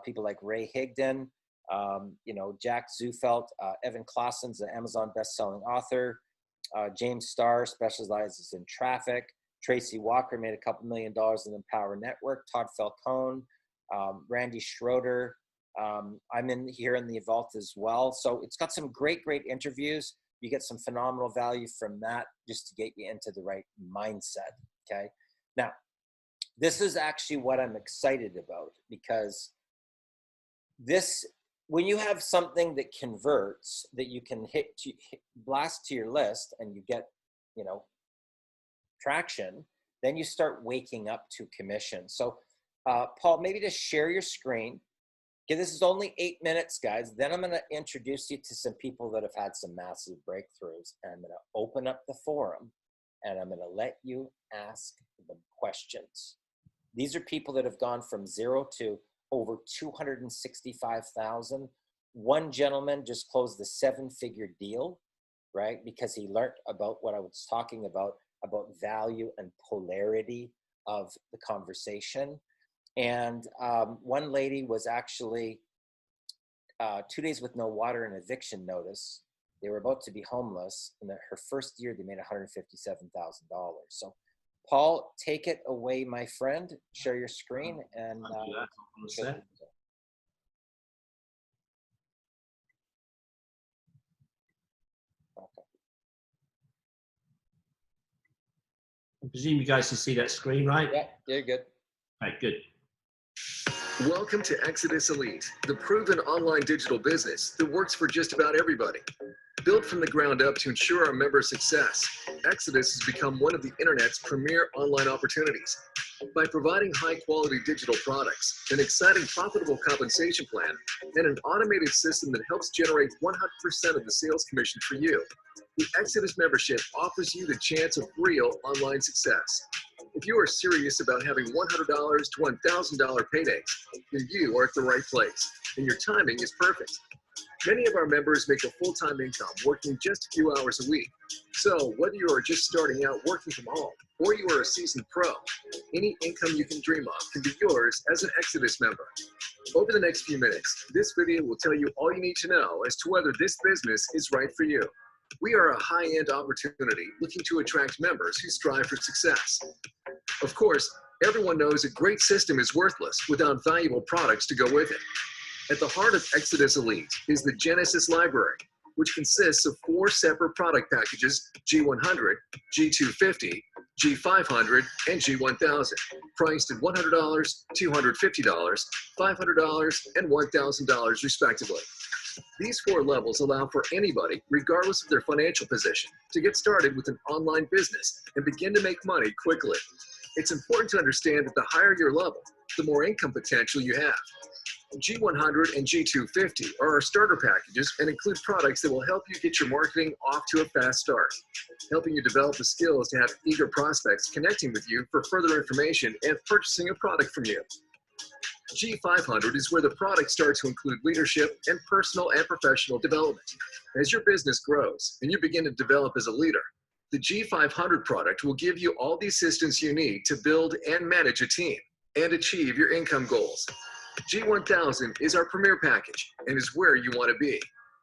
People like Ray Higdon, you know, Jack Zufelt, Evan Claessen's an Amazon best-selling author. James Starr specializes in traffic. Tracy Walker made a couple $1 million in the Power Network. Todd Falcone, Randy Schroeder. I'm in here in the vault as well. So it's got some great, great interviews. You get some phenomenal value from that just to get you into the right mindset, okay? Now, this is actually what I'm excited about, because this, when you have something that converts, that you can blast to your list and you get, you know, traction, then you start waking up to commission. So Paul, maybe just share your screen. Okay, this is only 8 minutes, guys. Then I'm going to introduce you to some people that have had some massive breakthroughs. And I'm going to open up the forum and I'm going to let you ask them questions. These are people that have gone from 0 to over 265,000. One gentleman just closed the 7-figure deal, right? Because he learned about what I was talking about value and polarity of the conversation. And one lady was actually 2 days with no water and eviction notice. They were about to be homeless. And her first year, they made $157,000. So Paul, take it away, my friend. Share your screen and I presume you guys can see that screen, right? Yeah, you're good. All right, good. Welcome to Exodus Elite, the proven online digital business that works for just about everybody. Built from the ground up to ensure our members' success, Exodus has become one of the internet's premier online opportunities. By providing high-quality digital products, an exciting profitable compensation plan, and an automated system that helps generate 100% of the sales commission for you, the Exodus membership offers you the chance of real online success. If you are serious about having $100 to $1,000 paydays, then you are at the right place, and your timing is perfect. Many of our members make a full-time income working just a few hours a week. So whether you are just starting out working from home, or you are a seasoned pro, any income you can dream of can be yours as an Exodus member. Over the next few minutes, this video will tell you all you need to know as to whether this business is right for you. We are a high-end opportunity looking to attract members who strive for success. Of course, everyone knows a great system is worthless without valuable products to go with it. At the heart of Exodus Elite is the Genesis Library, which consists of 4 separate product packages: G100, G250, G500, and G1000, priced at $100, $250, $500, and $1,000 respectively. These 4 levels allow for anybody, regardless of their financial position, to get started with an online business and begin to make money quickly. It's important to understand that the higher your level, the more income potential you have. G100 and G250 are our starter packages and include products that will help you get your marketing off to a fast start, helping you develop the skills to have eager prospects connecting with you for further information and purchasing a product from you. G500 is where the products start to include leadership and personal and professional development. As your business grows and you begin to develop as a leader, the G500 product will give you all the assistance you need to build and manage a team and achieve your income goals. G1000 is our premier package and is where you want to be.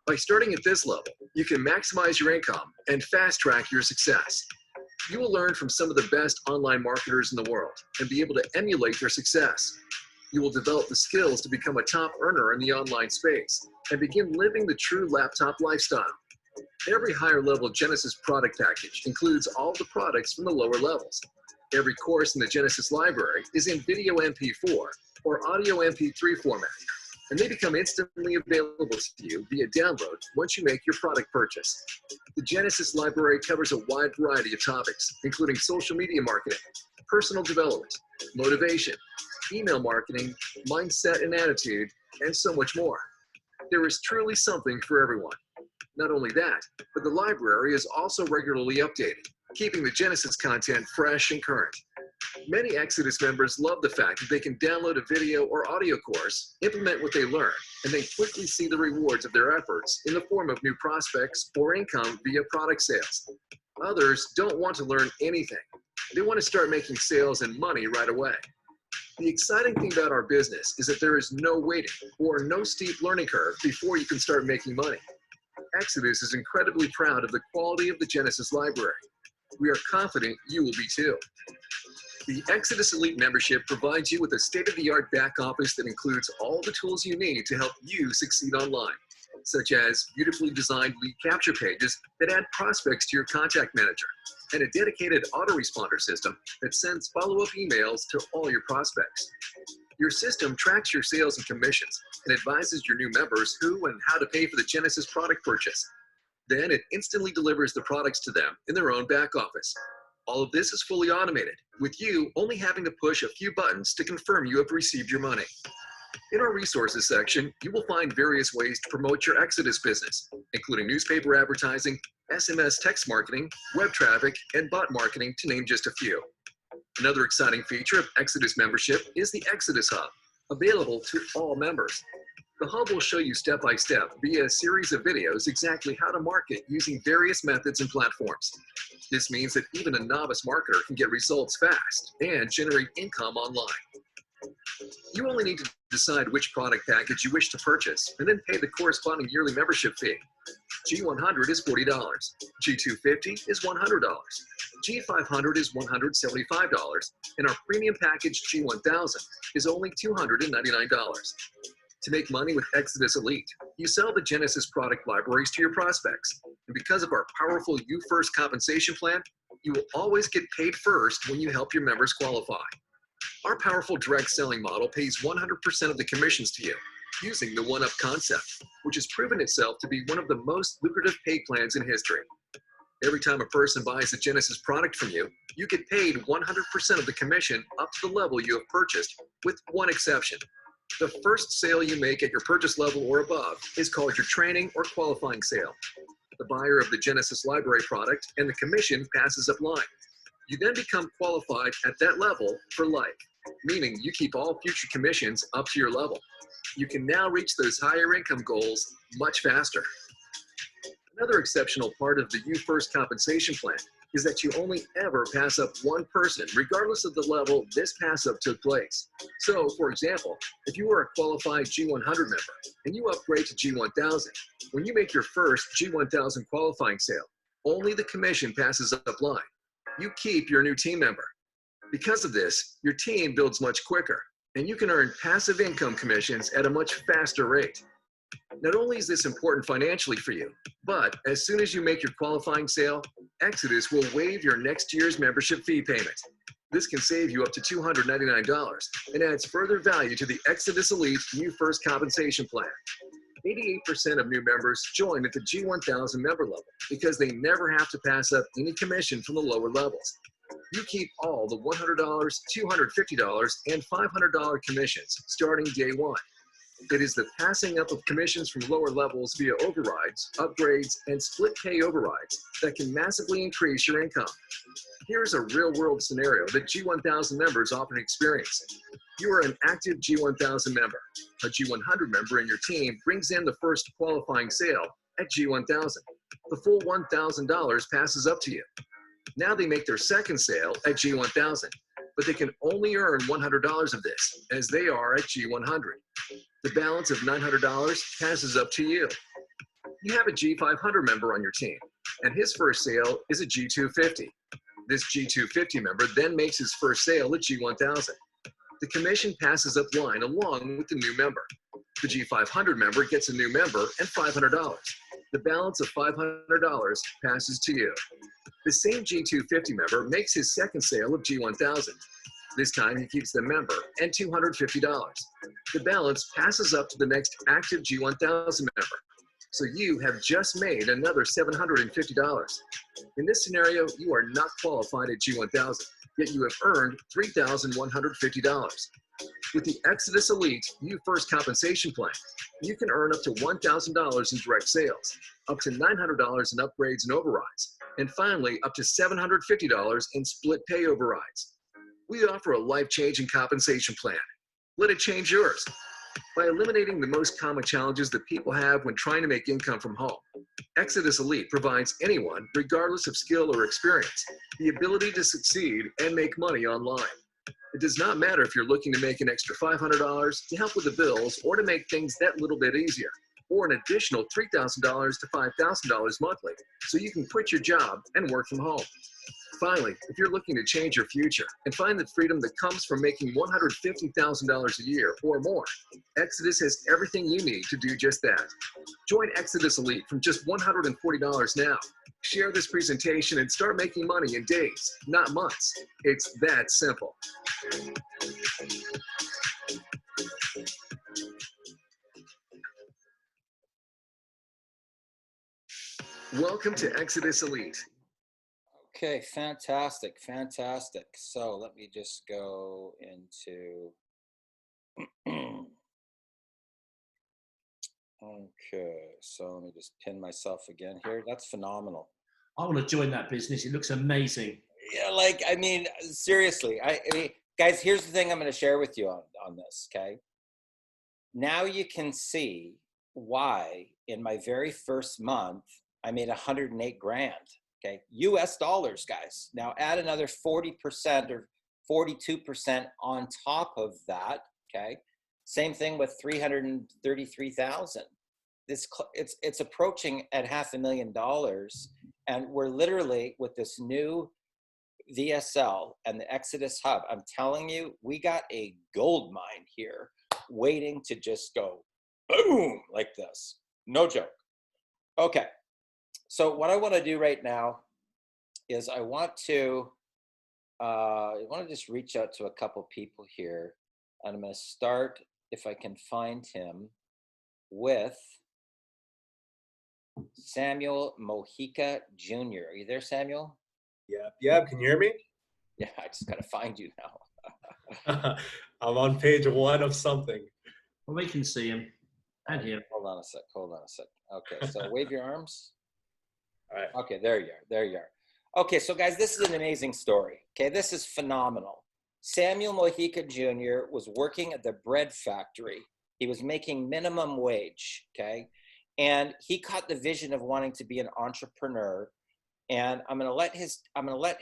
By starting at this level, you can maximize your income and fast track your success. You will learn from some of the best online marketers in the world and be able to emulate their success. You will develop the skills to become a top earner in the online space and begin living the true laptop lifestyle. Every higher level Genesis product package includes all the products from the lower levels. Every course in the Genesis library is in video MP4 or audio MP3 format, and they become instantly available to you via download once you make your product purchase. The Genesis library covers a wide variety of topics, including social media marketing, personal development, motivation, email marketing, mindset and attitude, and so much more. There is truly something for everyone. Not only that, but the library is also regularly updated, keeping the Genesis content fresh and current. Many Exodus members love the fact that they can download a video or audio course, implement what they learn, and then quickly see the rewards of their efforts in the form of new prospects or income via product sales. Others don't want to learn anything. They want to start making sales and money right away. The exciting thing about our business is that there is no waiting or no steep learning curve before you can start making money. Exodus is incredibly proud of the quality of the Genesis library. We are confident you will be too. The Exodus Elite membership provides you with a state-of-the-art back office that includes all the tools you need to help you succeed online, such as beautifully designed lead capture pages that add prospects to your contact manager, and a dedicated autoresponder system that sends follow-up emails to all your prospects. Your system tracks your sales and commissions and advises your new members who and how to pay for the Genesis product purchase. Then it instantly delivers the products to them in their own back office. All of this is fully automated, with you only having to push a few buttons to confirm you have received your money. In our resources section, you will find various ways to promote your Exodus business, including newspaper advertising, SMS text marketing, web traffic, and bot marketing, to name just a few. Another exciting feature of Exodus membership is the Exodus Hub, available to all members. The Hub will show you step-by-step via a series of videos exactly how to market using various methods and platforms. This means that even a novice marketer can get results fast and generate income online. You only need to decide which product package you wish to purchase and then pay the corresponding yearly membership fee. G100 is $40, G250 is $100, G500 is $175, and our premium package G1000 is only $299. To make money with Exodus Elite, you sell the Genesis product libraries to your prospects. And because of our powerful You First compensation plan, you will always get paid first when you help your members qualify. Our powerful direct selling model pays 100% of the commissions to you using the one-up concept, which has proven itself to be one of the most lucrative pay plans in history. Every time a person buys a Genesis product from you, you get paid 100% of the commission up to the level you have purchased, with one exception. The first sale you make at your purchase level or above is called your training or qualifying sale. The buyer of the Genesis library product and the commission passes up line. You then become qualified at that level for life, meaning you keep all future commissions up to your level. You can now reach those higher income goals much faster. Another exceptional part of the You First compensation plan is that you only ever pass up one person, regardless of the level this pass up took place. So, for example, if you are a qualified G100 member and you upgrade to G1000, when you make your first G1000 qualifying sale, only the commission passes up line. You keep your new team member. Because of this, your team builds much quicker, and you can earn passive income commissions at a much faster rate. Not only is this important financially for you, but as soon as you make your qualifying sale, Exodus will waive your next year's membership fee payment. This can save you up to $299 and adds further value to the Exodus Elite You First compensation plan. 88% of new members join at the G1000 member level because they never have to pass up any commission from the lower levels. You keep all the $100, $250, and $500 commissions starting day one. It is the passing up of commissions from lower levels via overrides, upgrades, and split pay overrides that can massively increase your income. Here's a real-world scenario that G1000 members often experience. You are an active G1000 member. A G100 member in your team brings in the first qualifying sale at G1000. The full $1,000 passes up to you. Now they make their second sale at G1000, but they can only earn $100 of this, as they are at G100. The balance of $900 passes up to you. You have a G500 member on your team, and his first sale is a G250. This G250 member then makes his first sale at G1000. The commission passes up line along with the new member. The G500 member gets a new member and $500. The balance of $500 passes to you. The same G250 member makes his second sale of G1000. This time he keeps the member and $250. The balance passes up to the next active G1000 member. So you have just made another $750. In this scenario, you are not qualified at G1000, yet you have earned $3,150. With the Exodus Elite You First compensation plan, you can earn up to $1,000 in direct sales, up to $900 in upgrades and overrides, and finally up to $750 in split pay overrides. We offer a life-changing compensation plan. Let it change yours. By eliminating the most common challenges that people have when trying to make income from home, Exodus Elite provides anyone, regardless of skill or experience, the ability to succeed and make money online. It does not matter if you're looking to make an extra $500 to help with the bills or to make things that little bit easier, or an additional $3,000 to $5,000 monthly so you can quit your job and work from home. Finally, if you're looking to change your future and find the freedom that comes from making $150,000 a year or more, Exodus has everything you need to do just that. Join Exodus Elite from just $140 now. Share this presentation and start making money in days, not months. It's that simple. Welcome to Exodus Elite. Okay, fantastic, fantastic. So let me just go into, okay, so let me just pin myself again here. That's phenomenal. I want to join that business. It looks amazing. Yeah, like, I mean, seriously, I mean, guys, here's the thing I'm going to share with you on this, okay? Now you can see why in my very first month, I made 108 grand. Okay, US dollars, guys. Now add another 40% or 42% on top of that. Okay, same thing with 333,000. It's approaching at $500,000, and we're literally with this new VSL and the Exodus Hub. I'm telling you, we got a gold mine here, waiting to just go boom like this. No joke. Okay. So what I want to do right now is I want to just reach out to a couple people here, and I'm going to start, if I can find him, with Samuel Mojica Jr. Are you there, Samuel? Yep. Can you hear me? Yeah, I just got to find you now. I'm on page 1 of something. Well, we can see him and hear him. Hold on a sec. Okay, so wave your arms. All right. Okay, there you are. Okay, so guys, this is an amazing story. Okay, this is phenomenal. Samuel Mojica Jr. was working at the bread factory. He was making minimum wage, okay? And he caught the vision of wanting to be an entrepreneur. And I'm gonna let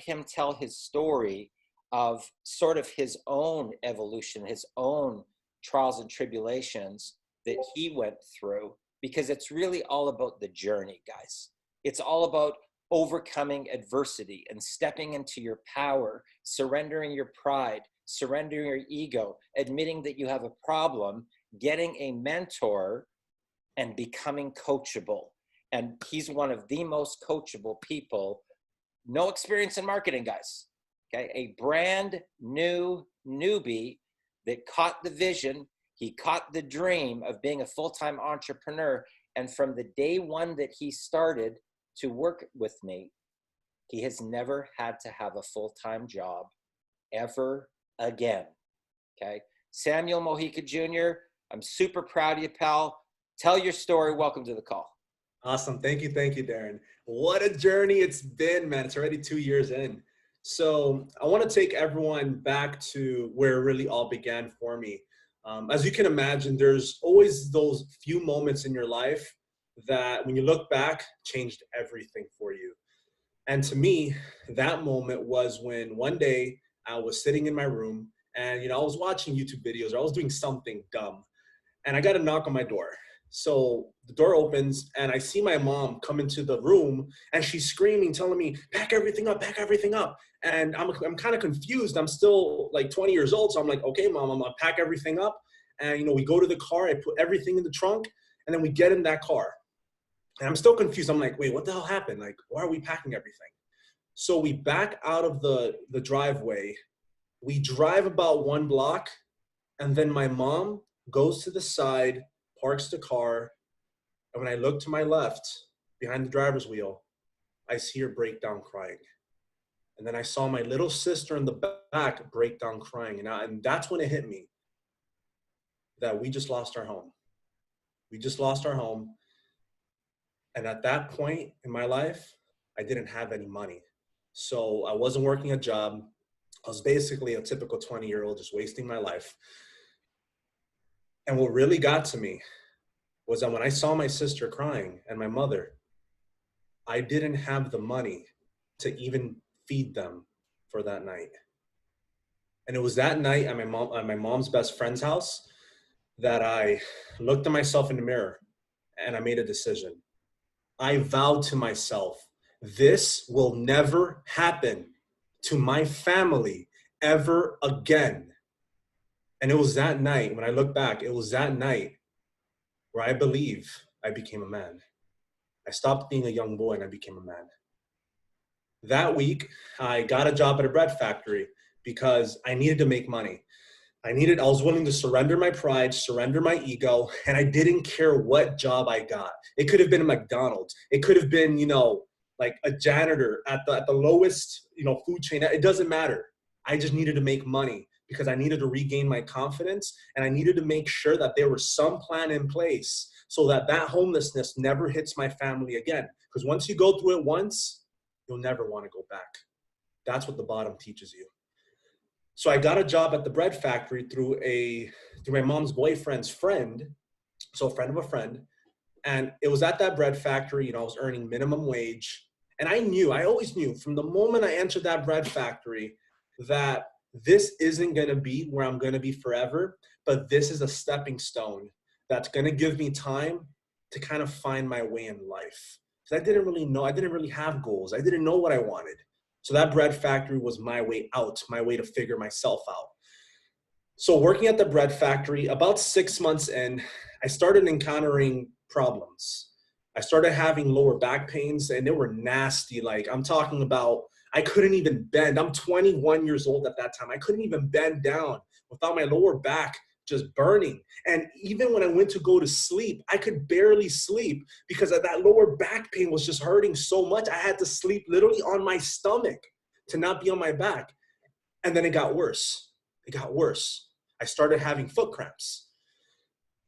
him tell his story of sort of his own evolution, his own trials and tribulations that he went through, because it's really all about the journey, guys. It's all about overcoming adversity and stepping into your power, surrendering your pride, surrendering your ego, admitting that you have a problem, getting a mentor, and becoming coachable. And he's one of the most coachable people. No experience in marketing, guys. Okay, a brand new newbie that caught the vision. He caught the dream of being a full-time entrepreneur. And from the day one that he started to work with me, he has never had to have a full-time job ever again. Okay, Samuel Mojica Jr., I'm super proud of you, pal. Tell your story. Welcome to the call. Awesome. Thank you, Darren. What a journey it's been, man. It's already 2 years in. So I want to take everyone back to where it really all began for me. As you can imagine, there's always those few moments in your life that when you look back, changed everything for you. And to me, that moment was when one day I was sitting in my room and, I was watching YouTube videos, or I was doing something dumb, and I got a knock on my door. So the door opens and I see my mom come into the room, and she's screaming, telling me, pack everything up, pack everything up. And I'm kind of confused. I'm still like 20 years old. So I'm like, okay, mom, I'm gonna pack everything up. And, we go to the car, I put everything in the trunk, and then we get in that car. And I'm still confused. I'm like, wait, what the hell happened? Like, why are we packing everything? So we back out of the driveway. We drive about 1 block, and then my mom goes to the side, parks the car, and when I look to my left, behind the driver's wheel, I see her break down crying. And then I saw my little sister in the back break down crying. And that's when it hit me that we just lost our home. We just lost our home. And at that point in my life, I didn't have any money. So I wasn't working a job. I was basically a typical 20-year-old just wasting my life. And what really got to me was that when I saw my sister crying and my mother, I didn't have the money to even feed them for that night. And it was that night at my mom's best friend's house that I looked at myself in the mirror and I made a decision. I vowed to myself, this will never happen to my family ever again. And it was that night, when I look back, it was that night where I believe I became a man. I stopped being a young boy and I became a man. That week, I got a job at a bread factory because I needed to make money. I was willing to surrender my pride, surrender my ego, and I didn't care what job I got. It could have been a McDonald's. It could have been, like a janitor at the lowest, food chain. It doesn't matter. I just needed to make money because I needed to regain my confidence, and I needed to make sure that there was some plan in place so that homelessness never hits my family again. Because once you go through it once, you'll never want to go back. That's what the bottom teaches you. So I got a job at the bread factory through my mom's boyfriend's friend, so a friend of a friend. And it was at that bread factory, I was earning minimum wage. And I always knew from the moment I entered that bread factory that this isn't going to be where I'm going to be forever, but this is a stepping stone that's going to give me time to kind of find my way in life. Because I didn't really have goals. I didn't know what I wanted. So that bread factory was my way out, my way to figure myself out. So working at the bread factory, about 6 months in, I started encountering problems. I started having lower back pains, and they were nasty. Like, I'm talking about, I couldn't even bend. I'm 21 years old at that time. I couldn't even bend down without my lower back just burning. And even when I went to go to sleep, I could barely sleep because of that lower back pain was just hurting so much. I had to sleep literally on my stomach to not be on my back. And then it got worse. I started having foot cramps.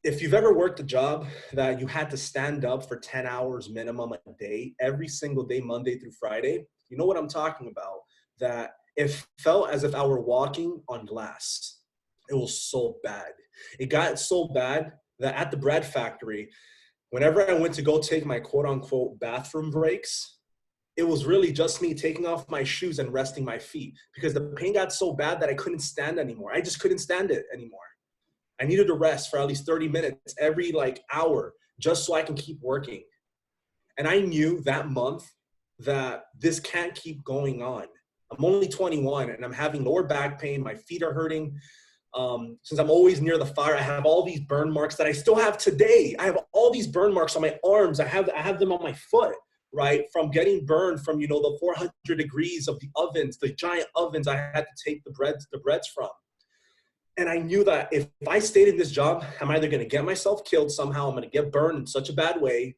If you've ever worked a job that you had to stand up for 10 hours minimum a day, every single day, Monday through Friday, you know what I'm talking about, that it felt as if I were walking on glass. It was so bad. It got so bad that at the bread factory, whenever I went to go take my quote unquote bathroom breaks, it was really just me taking off my shoes and resting my feet because the pain got so bad that I couldn't stand anymore. I just couldn't stand it anymore. I needed to rest for at least 30 minutes every hour just so I can keep working. And I knew that month that this can't keep going on. I'm only 21 and I'm having lower back pain. My feet are hurting. Since I'm always near the fire, I have all these burn marks that I still have today. I have all these burn marks on my arms. I have them on my foot, right? From getting burned from, the 400 degrees of the ovens, the giant ovens I had to take the breads from. And I knew that if I stayed in this job, I'm either going to get myself killed somehow, I'm going to get burned in such a bad way,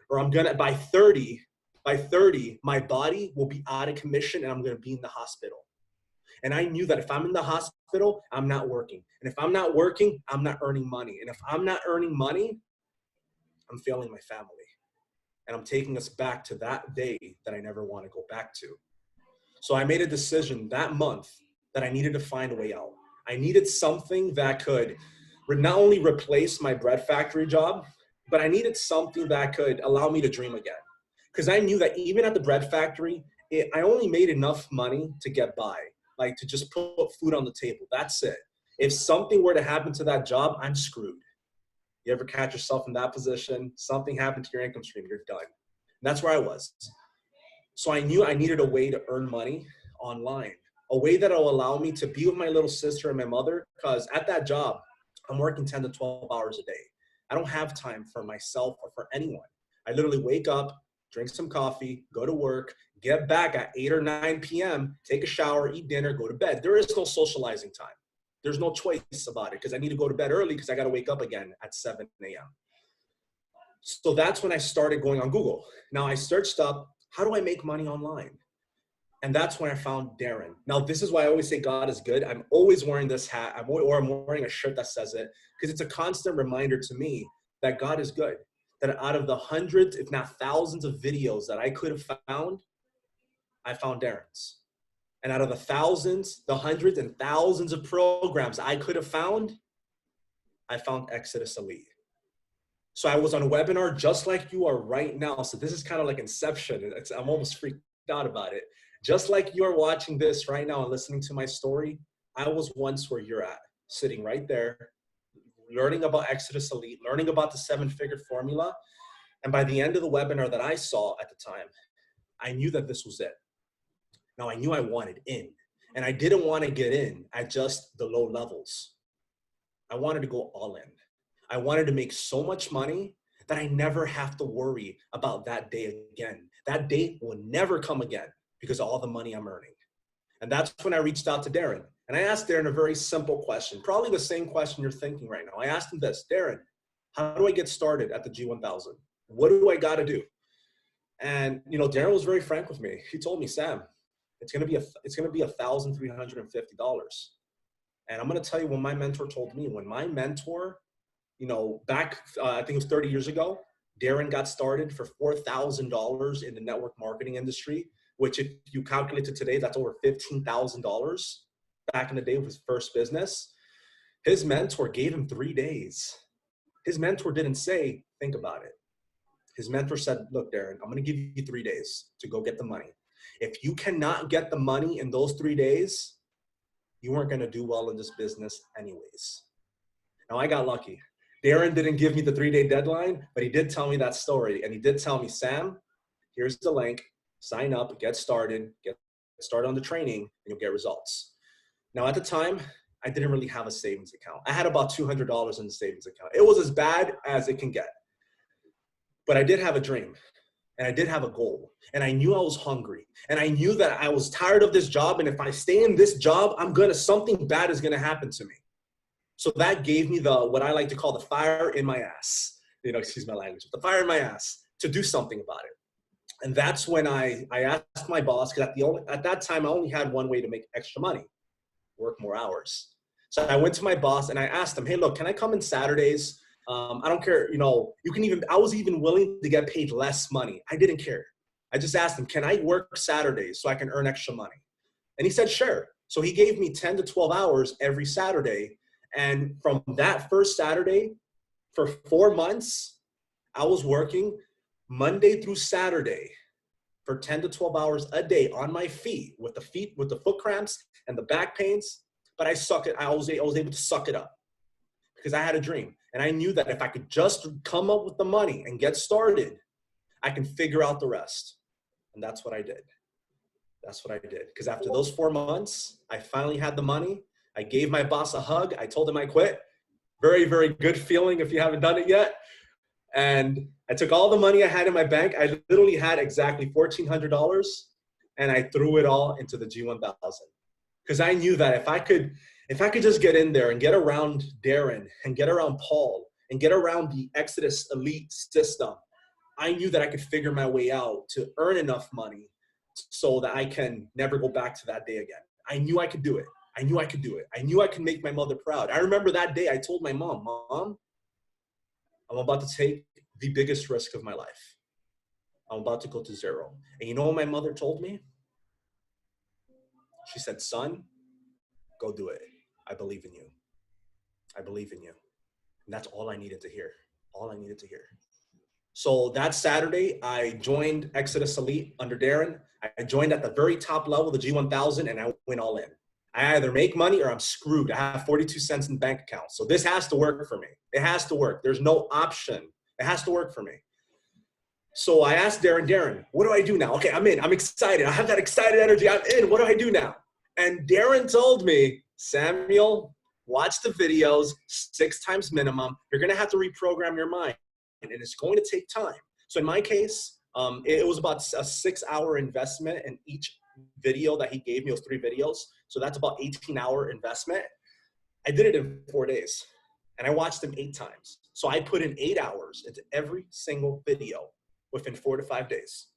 or I'm going to, by 30, my body will be out of commission and I'm going to be in the hospital. And I knew that if I'm in the hospital, I'm not working. And if I'm not working, I'm not earning money. And if I'm not earning money, I'm failing my family. And I'm taking us back to that day that I never want to go back to. So I made a decision that month that I needed to find a way out. I needed something that could not only replace my bread factory job, but I needed something that could allow me to dream again. Because I knew that even at the bread factory, I only made enough money to get by, like to just put food on the table. That's it. If something were to happen to that job, I'm screwed. You ever catch yourself in that position? Something happened to your income stream, you're done. And that's where I was. So I knew I needed a way to earn money online, a way that will allow me to be with my little sister and my mother, because at that job, I'm working 10 to 12 hours a day. I don't have time for myself or for anyone. I literally wake up, drink some coffee, go to work, get back at 8 or 9 p.m., take a shower, eat dinner, go to bed. There is no socializing time. There's no choice about it because I need to go to bed early because I got to wake up again at 7 a.m. So that's when I started going on Google. Now I searched up, how do I make money online? And that's when I found Darren. Now, this is why I always say God is good. I'm always wearing this hat, I'm wearing a shirt that says it, because it's a constant reminder to me that God is good. That out of the hundreds, if not thousands of videos that I could have found, I found Darren's. And out of the thousands, the hundreds and thousands of programs I could have found, I found Exodus Elite. So I was on a webinar just like you are right now. So this is kind of like Inception. I'm almost freaked out about it. Just like you're watching this right now and listening to my story, I was once where you're at, sitting right there, learning about Exodus Elite, learning about the 7-figure formula. And by the end of the webinar that I saw at the time, I knew that this was it. Now I knew I wanted in, and I didn't want to get in at just the low levels. I wanted to go all in. I wanted to make so much money that I never have to worry about that day again. That day will never come again because of all the money I'm earning. And that's when I reached out to Darren. And I asked Darren a very simple question, probably the same question you're thinking right now. I asked him this: Darren, how do I get started at the G1000? What do I got to do? And Darren was very frank with me. He told me, Sam, it's going to be $1,350. And I'm going to tell you what my mentor told me. When my mentor, back, I think it was 30 years ago, Darren got started for $4,000 in the network marketing industry, which if you calculate it today, that's over $15,000 back in the day with his first business. His mentor gave him 3 days. His mentor didn't say, think about it. His mentor said, look, Darren, I'm going to give you 3 days to go get the money. If you cannot get the money in those 3 days, you weren't going to do well in this business anyways. Now, I got lucky. Darren didn't give me the 3-day deadline, but he did tell me that story. And he did tell me, Sam, here's the link. Sign up, get started on the training, and you'll get results. Now, at the time, I didn't really have a savings account. I had about $200 in the savings account. It was as bad as it can get. But I did have a dream, and I did have a goal, and I knew I was hungry, and I knew that I was tired of this job, and if I stay in this job, something bad is gonna happen to me. So that gave me what I like to call the fire in my ass, excuse my language, the fire in my ass to do something about it. And that's when I asked my boss, because at that time, I only had one way to make extra money: work more hours. So I went to my boss and I asked him, hey, look, can I come in Saturdays? I don't care, I was even willing to get paid less money. I didn't care. I just asked him, can I work Saturdays so I can earn extra money? And he said, sure. So he gave me 10 to 12 hours every Saturday. And from that first Saturday, for 4 months, I was working Monday through Saturday for 10 to 12 hours a day on my feet with the foot cramps and the back pains. But I was able to suck it up because I had a dream. And I knew that if I could just come up with the money and get started, I can figure out the rest. And that's what I did. Because after those 4 months, I finally had the money. I gave my boss a hug. I told him I quit. Very, very good feeling if you haven't done it yet. And I took all the money I had in my bank. I literally had exactly $1,400. And I threw it all into the G1000. Because I knew that if I could just get in there and get around Darren and get around Paul and get around the Exodus Elite system, I knew that I could figure my way out to earn enough money so that I can never go back to that day again. I knew I could do it. I knew I could make my mother proud. I remember that day I told my mom, Mom, I'm about to take the biggest risk of my life. I'm about to go to zero. And you know what my mother told me? She said, son, go do it. I believe in you. I believe in you. And that's all I needed to hear. So that Saturday, I joined Exodus Elite under Darren. I joined at the very top level, the G1000, and I went all in. I either make money or I'm screwed. I have 42 cents in the bank account. So this has to work for me. It has to work. There's no option. It has to work for me. So I asked Darren, what do I do now? Okay, I'm in. I'm excited. I have that excited energy. I'm in. What do I do now? And Darren told me, Samuel, watch the videos 6 times minimum. You're going to have to reprogram your mind, and it's going to take time. So in my case, it was about a 6-hour investment in each video that he gave me. It was 3 videos. So that's about 18-hour investment. I did it in 4 days, and I watched them 8 times. So I put in 8 hours into every single video within 4 to 5 days.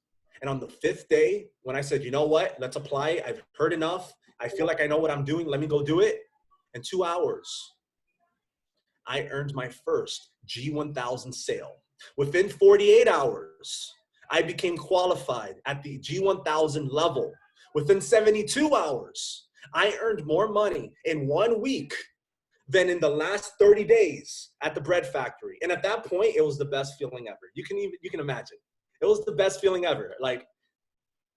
And on the 5th day, when I said, you know what, let's apply it. I've heard enough. I feel like I know what I'm doing. Let me go do it. In 2 hours, I earned my first G1000 sale. Within 48 hours, I became qualified at the G1000 level. Within 72 hours, I earned more money in 1 week than in the last 30 days at the bread factory. And at that point, it was the best feeling ever. You can imagine. It was the best feeling ever. Like,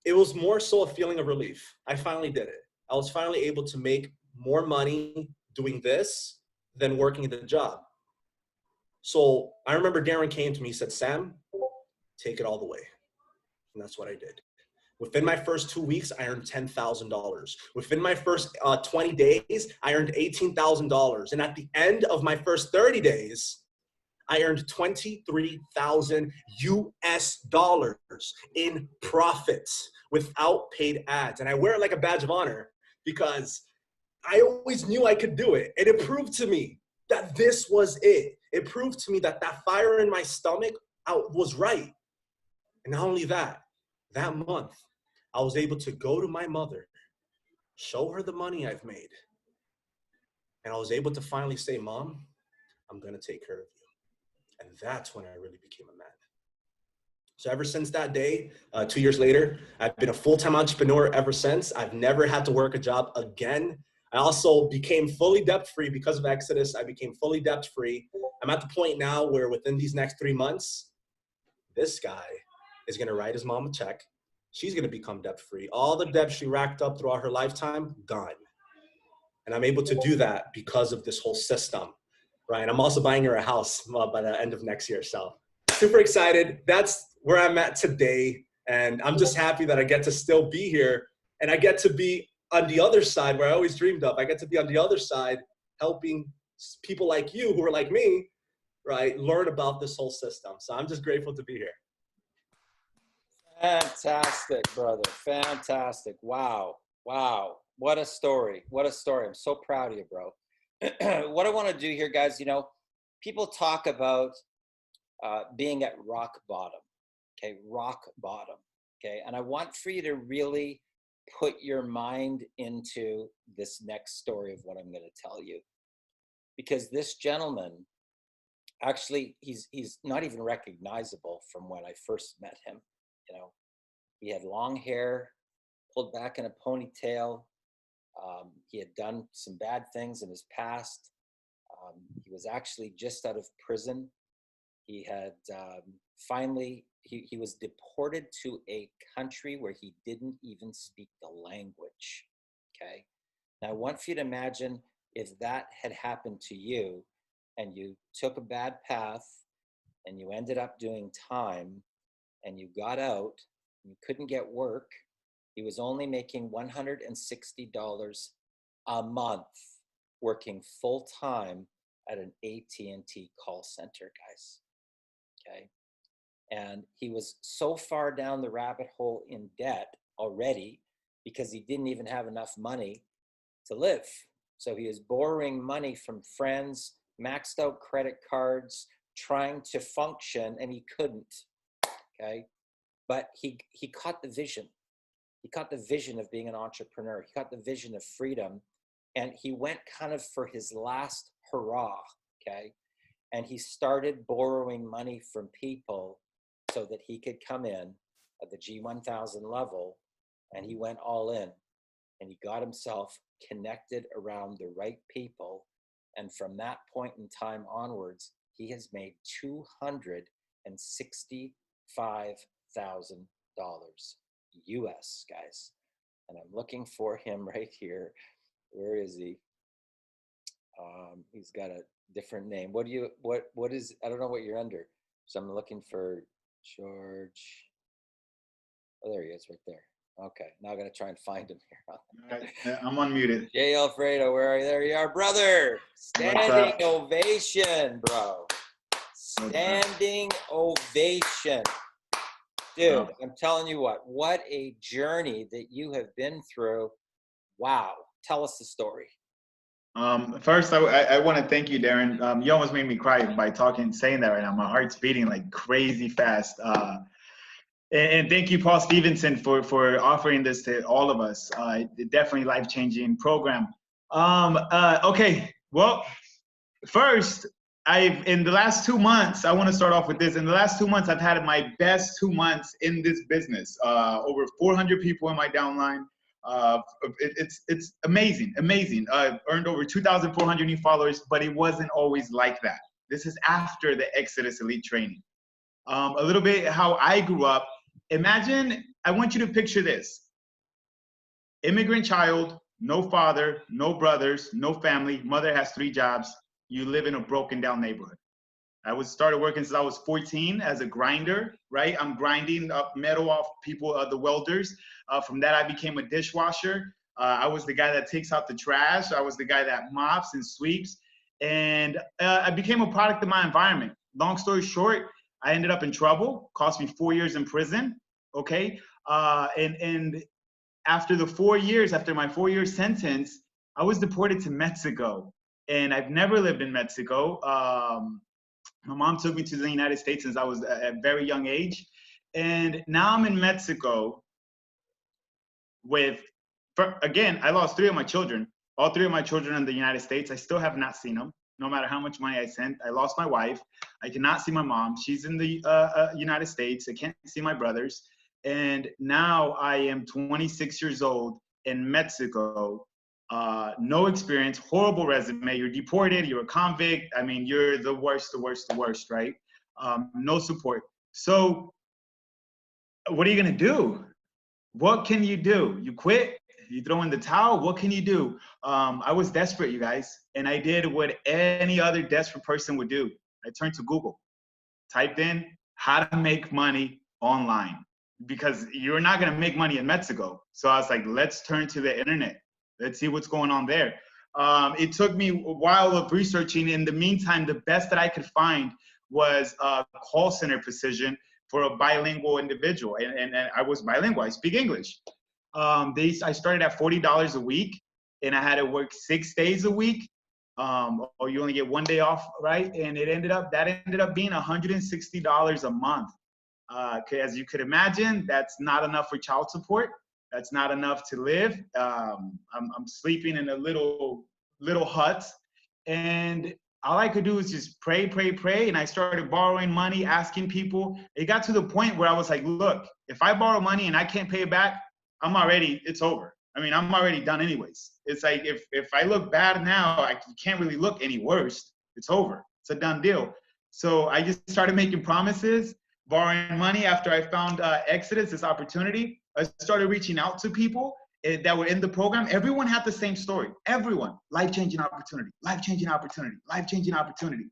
it was more so a feeling of relief. I finally did it. I was finally able to make more money doing this than working the job. So I remember Darren came to me, he said, Sam, take it all the way. And that's what I did. Within my first 2 weeks, I earned $10,000. Within my first 20 days, I earned $18,000. And at the end of my first 30 days, I earned 23,000 US dollars in profits without paid ads. And I wear it like a badge of honor because I always knew I could do it. And it proved to me that this was it. It proved to me that that fire in my stomach was right. And not only that, that month, I was able to go to my mother, show her the money I've made. And I was able to finally say, Mom, I'm going to take care of you. And that's when I really became a man. So ever since that day, 2 years later, I've been a full-time entrepreneur ever since. I've never had to work a job again. I also became fully debt-free because of Exodus. I became fully debt-free. I'm at the point now where within these next 3 months, this guy is going to write his mom a check. She's going to become debt-free. All the debt she racked up throughout her lifetime, gone. And I'm able to do that because of this whole system, right? And I'm also buying her a house by the end of next year. So super excited. That's where I'm at today. And I'm just happy that I get to still be here. And I get to be on the other side where I always dreamed of. I get to be on the other side helping people like you who are like me, right, learn about this whole system. So I'm just grateful to be here. Fantastic, brother. Fantastic. Wow. Wow. What a story. What a story. I'm so proud of you, bro. What I want to do here, guys, you know, people talk about being at rock bottom. Okay. Rock bottom. Okay. And I want for you to really put your mind into this next story of what I'm going to tell you. Because this gentleman, actually, he's not even recognizable from when I first met him. You know, he had long hair, pulled back in a ponytail. He had done some bad things in his past. He was actually just out of prison. He had finally, he was deported to a country where he didn't even speak the language, okay? Now, I want for you to imagine if that had happened to you and you took a bad path and you ended up doing time and you got out, you couldn't get work. He was only making $160 a month working full-time at an AT&T call center, guys, okay? And he was so far down the rabbit hole in debt already because he didn't even have enough money to live. So he was borrowing money from friends, maxed out credit cards, trying to function, and he couldn't, okay? But he caught the vision. He caught the vision of being an entrepreneur. He caught the vision of freedom. And he went kind of for his last hurrah, okay? And he started borrowing money from people so that he could come in at the G1000 level, and he went all in. And he got himself connected around the right people. And from that point in time onwards, he has made $265,000 US, guys. And I'm looking for him right here. Where is he? He's got a different name. What is, I don't know what you're under. So I'm looking for George. Oh, there he is right there. Okay, now I gotta try and find him here. I'm unmuted. Jay Alfredo, where are you? There you are, brother. Standing ovation, bro. Standing ovation. Dude, I'm telling you what a journey that you have been through. Wow. Tell us the story. First, I want to thank you, Darren. You almost made me cry by saying that right now. My heart's beating like crazy fast. And thank you, Paul Stevenson, for offering this to all of us. Definitely life-changing program. Okay, well, first, in the last 2 months, I want to start off with this. In the last 2 months, I've had my best 2 months in this business. Over 400 people in my downline. It's amazing, amazing. Earned over 2,400 new followers, but it wasn't always like that. This is after the Exodus Elite training. A little bit how I grew up. Imagine, I want you to picture this. Immigrant child, no father, no brothers, no family. Mother has 3 jobs. You live in a broken down neighborhood. I started working since I was 14 as a grinder, right? I'm grinding up metal off people, the welders. From that, I became a dishwasher. I was the guy that takes out the trash. I was the guy that mops and sweeps. And I became a product of my environment. Long story short, I ended up in trouble, cost me 4 years in prison, okay? And after the 4 years, after my 4-year sentence, I was deported to Mexico. And I've never lived in Mexico. My mom took me to the United States since I was at a very young age. And now I'm in Mexico again, I lost 3 of my children. All 3 of my children are in the United States. I still have not seen them, no matter how much money I sent. I lost my wife. I cannot see my mom. She's in the United States. I can't see my brothers. And now I am 26 years old in Mexico. No experience, horrible resume. You're deported, you're a convict. I mean, you're the worst, right? No support. So what are you gonna do? What can you do? You quit? You throw in the towel? What can you do? I was desperate, you guys. And I did what any other desperate person would do. I turned to Google, typed in how to make money online, because you're not gonna make money in Mexico. So I was like, let's turn to the internet. Let's see what's going on there. It took me a while of researching. In the meantime, the best that I could find was a call center position for a bilingual individual. And I was bilingual, I speak English. I started at $40 a week, and I had to work 6 days a week, or you only get 1 day off, right? And that ended up being $160 a month. As you could imagine, that's not enough for child support. That's not enough to live. I'm sleeping in a little hut, and all I could do is just pray. And I started borrowing money, asking people. It got to the point where I was like, look, if I borrow money and I can't pay it back, it's over. I mean, I'm already done anyways. It's like, if I look bad now, I can't really look any worse. It's over. It's a done deal. So I just started making promises, borrowing money after I found Exodus, this opportunity. I started reaching out to people that were in the program. Everyone had the same story. Everyone, life-changing opportunity, life-changing opportunity, life-changing opportunity.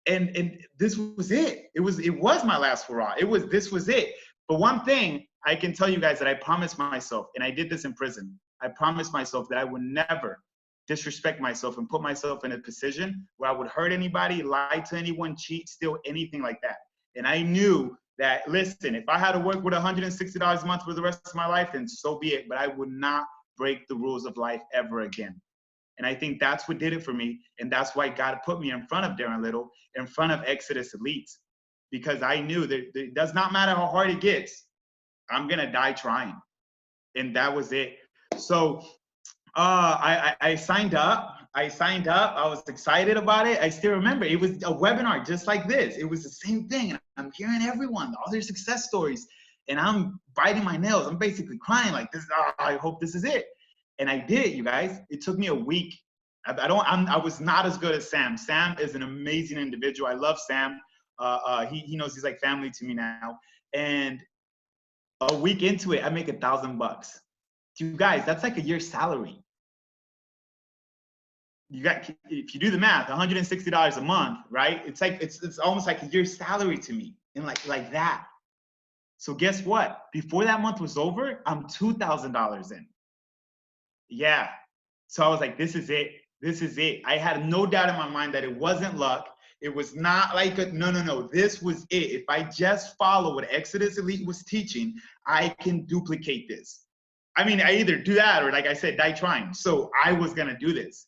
And this was it. It was my last hurrah. This was it. But one thing I can tell you guys that I promised myself, and I did this in prison. I promised myself that I would never disrespect myself and put myself in a position where I would hurt anybody, lie to anyone, cheat, steal, anything like that. And I knew that, listen, if I had to work with $160 a month for the rest of my life, then so be it. But I would not break the rules of life ever again. And I think that's what did it for me. And that's why God put me in front of Darren Little, in front of Exodus Elite. Because I knew that it does not matter how hard it gets, I'm going to die trying. And that was it. So I signed up. I was excited about it. I still remember it was a webinar just like this. It was the same thing. And I'm hearing everyone, all their success stories, and I'm biting my nails. I'm basically crying like this. I hope this is it. And I did, you guys. It took me a week. I was not as good as Sam. Sam is an amazing individual. I love Sam. He knows he's like family to me now. And a week into it, I make $1,000. You guys, that's like a year's salary. If you do the math, $160 a month, right? It's almost like a year's salary to me, and like that. So guess what? Before that month was over, I'm $2,000 in. Yeah. So I was like, this is it. This is it. I had no doubt in my mind that it wasn't luck. It was not like no. This was it. If I just follow what Exodus Elite was teaching, I can duplicate this. I mean, I either do that or, like I said, die trying. So I was going to do this.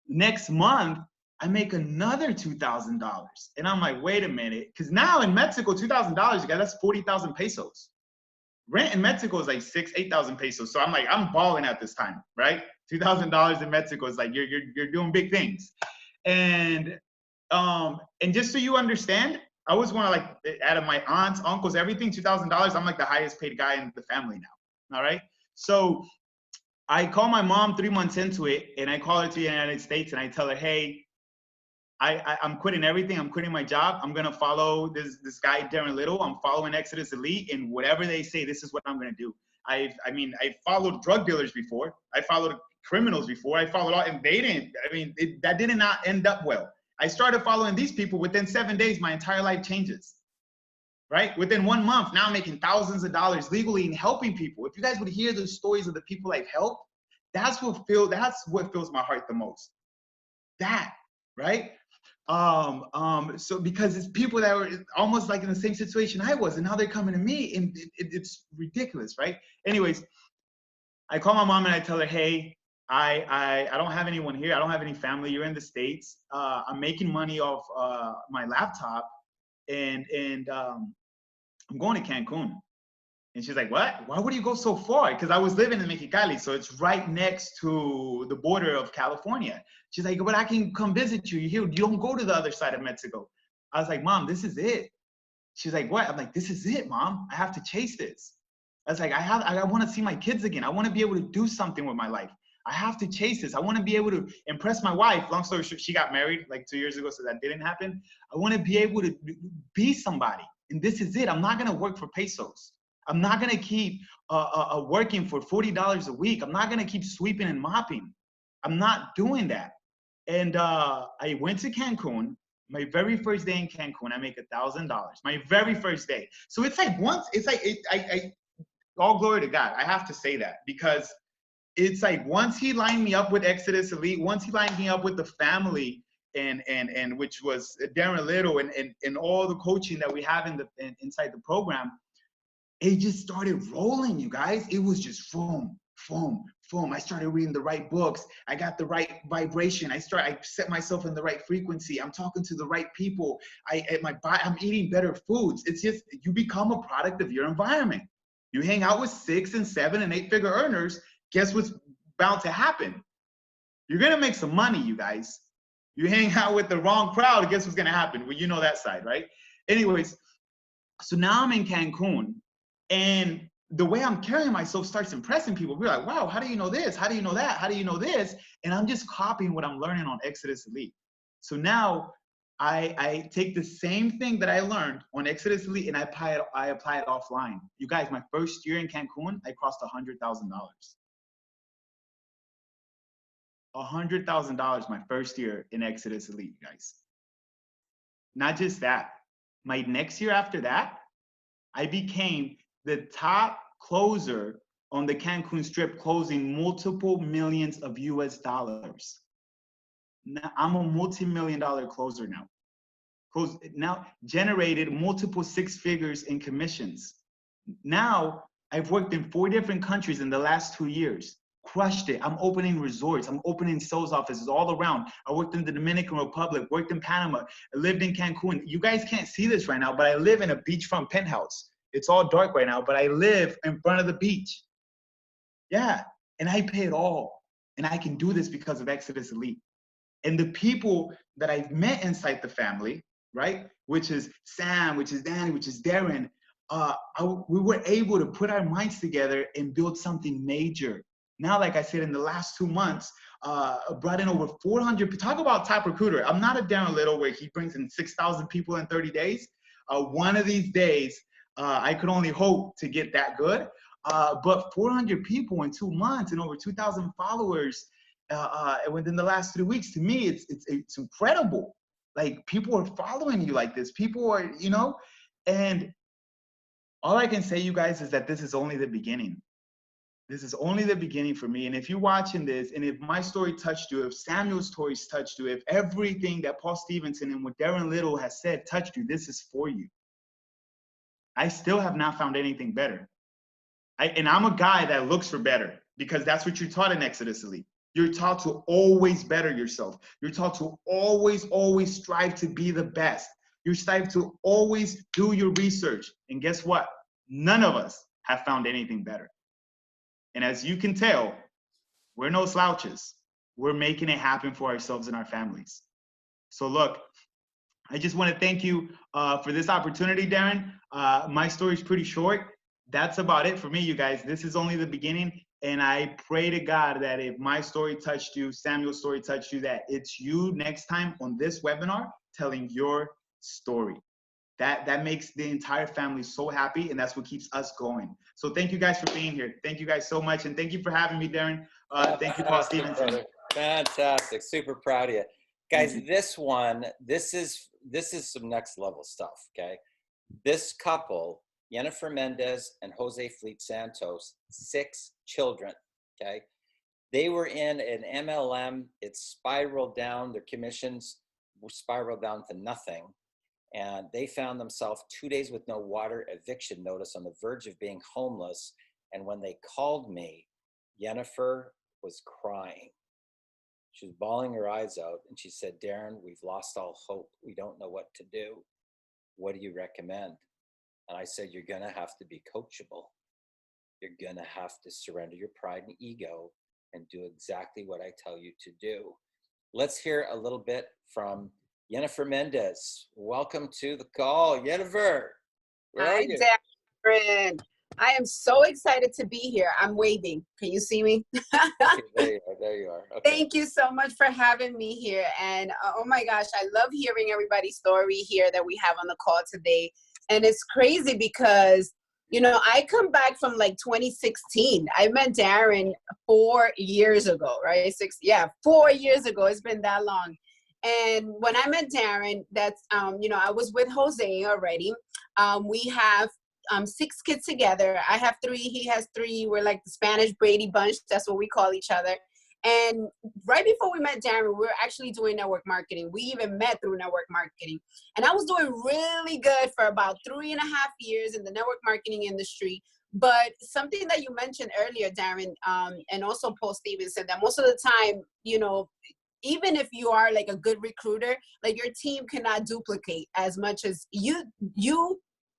Next month, I make another $2,000. And I'm like, wait a minute. Because now in Mexico, $2,000, you guys, that's 40,000 pesos. Rent in Mexico is like 8,000 pesos. So I'm like, I'm balling at this time, right? $2,000 in Mexico is like, you're doing big things. And just so you understand, I was one of, like, out of my aunts, uncles, everything, $2,000. I'm like the highest paid guy in the family now. All right. So I call my mom 3 months into it, and I call her to the United States, and I tell her, hey, I'm quitting everything. I'm quitting my job. I'm gonna follow this guy Darren Little. I'm following Exodus Elite, and whatever they say, this is what I'm gonna do. I followed drug dealers before. I followed criminals before. I followed all, and they didn't. That did not end up well. I started following these people. Within 7 days, my entire life changes. Right? Within 1 month, now I'm making thousands of dollars legally and helping people. If you guys would hear the stories of the people I've helped, that's what fills my heart the most. That, right? So because it's people that were almost like in the same situation I was, and now they're coming to me, and it's ridiculous, right? Anyways, I call my mom and I tell her, hey, I don't have anyone here. I don't have any family. You're in the States. I'm making money off my laptop, and I'm going to Cancun. And she's like, what? Why would you go so far? Because I was living in Mexicali, so it's right next to the border of California. She's like, but I can come visit you. You don't go to the other side of Mexico. I was like, Mom, this is it. She's like, what? I'm like, this is it, Mom. I have to chase this. I was like, I want to see my kids again. I want to be able to do something with my life. I have to chase this. I want to be able to impress my wife. Long story short, she got married like 2 years ago, so that didn't happen. I want to be able to be somebody. And this is it. I'm not going to work for pesos. I'm not going to keep working for $40 a week. I'm not going to keep sweeping and mopping. I'm not doing that. And I went to Cancun. My very first day in Cancun, I make $1,000. My very first day. So it's like all glory to God. I have to say that because it's like once he lined me up with Exodus Elite, once he lined me up with the family, and which was Darren Little and all the coaching that we have inside the program, it just started rolling, you guys. It was just boom, boom, boom. I started reading the right books. I got the right vibration. I set myself in the right frequency. I'm talking to the right people. I'm eating better foods. It's just, you become a product of your environment. You hang out with 6 and 7 and 8 figure earners, guess what's bound to happen? You're gonna make some money, you guys. You hang out with the wrong crowd, guess what's gonna happen? Well, you know that side, right? Anyways, so now I'm in Cancun, and the way I'm carrying myself starts impressing people. We're like, wow, how do you know this? How do you know that? How do you know this? And I'm just copying what I'm learning on Exodus Elite. So now I take the same thing that I learned on Exodus Elite and I apply it offline. You guys, my first year in Cancun, I crossed $100,000. $100,000 my first year in Exodus Elite, guys. Not just that, my next year after that, I became the top closer on the Cancun Strip, closing multiple millions of US dollars. Now, I'm a multi-million-dollar closer now. Now generated multiple 6 figures in commissions. Now I've worked in 4 different countries in the last 2 years. Crushed it. I'm opening resorts. I'm opening sales offices all around. I worked in the Dominican Republic, worked in Panama, I lived in Cancun. You guys can't see this right now, but I live in a beachfront penthouse. It's all dark right now, but I live in front of the beach. Yeah, and I pay it all. And I can do this because of Exodus Elite. And the people that I've met inside the family, right, which is Sam, which is Danny, which is Darren, we were able to put our minds together and build something major. Now, like I said, in the last 2 months, brought in over 400, talk about top recruiter. I'm not a Darren Little where he brings in 6,000 people in 30 days. One of these days, I could only hope to get that good. But 400 people in 2 months and over 2,000 followers within the last 3 weeks, to me, it's incredible. Like, people are following you like this. People are, you know, and all I can say, you guys, is that this is only the beginning. This is only the beginning for me. And if you're watching this, and if my story touched you, if Samuel's stories touched you, if everything that Paul Stevenson and what Darren Little has said touched you, this is for you. I still have not found anything better. And I'm a guy that looks for better, because that's what you're taught in Exodus Elite. You're taught to always better yourself. You're taught to always strive to be the best. You're strive to always do your research. And guess what? None of us have found anything better. And as you can tell, we're no slouches. We're making it happen for ourselves and our families. So look, I just want to thank you for this opportunity, Darren. My story is pretty short. That's about it for me, you guys. This is only the beginning. And I pray to God that if my story touched you, Samuel's story touched you, that it's you next time on this webinar telling your story. That makes the entire family so happy, and that's what keeps us going. So thank you guys for being here. Thank you guys so much, and thank you for having me, Darren. Thank you, Paul Stevenson. Brother. Fantastic, super proud of you. Guys, this is some next level stuff, okay? This couple, Jennifer Mendez and Jose Fleet Santos, 6 children, okay? They were in an MLM, it spiraled down, their commissions spiraled down to nothing. And they found themselves 2 days with no water, eviction notice, on the verge of being homeless. And when they called me, Jennifer was crying. She was bawling her eyes out, and she said, Darren, we've lost all hope. We don't know what to do. What do you recommend? And I said, you're gonna have to be coachable. You're gonna have to surrender your pride and ego and do exactly what I tell you to do. Let's hear a little bit from Jennifer Mendez. Welcome to the call. Jennifer, where are you? Hi, Darren. I am so excited to be here. I'm waving. Can you see me? Okay, there you are. Okay. Thank you so much for having me here. And oh my gosh, I love hearing everybody's story here that we have on the call today. And it's crazy because, you know, I come back from like 2016. I met Darren 4 years ago, right? 4 years ago. It's been that long. And when I met Darren, that's, you know, I was with Jose already. We have 6 kids together. I have 3, he has 3. We're like the Spanish Brady Bunch. That's what we call each other. And right before we met Darren, we were actually doing network marketing. We even met through network marketing. And I was doing really good for about 3.5 years in the network marketing industry. But something that you mentioned earlier, Darren, and also Paul Stevenson, that most of the time, you know, even if you are like a good recruiter, like your team cannot duplicate as much as you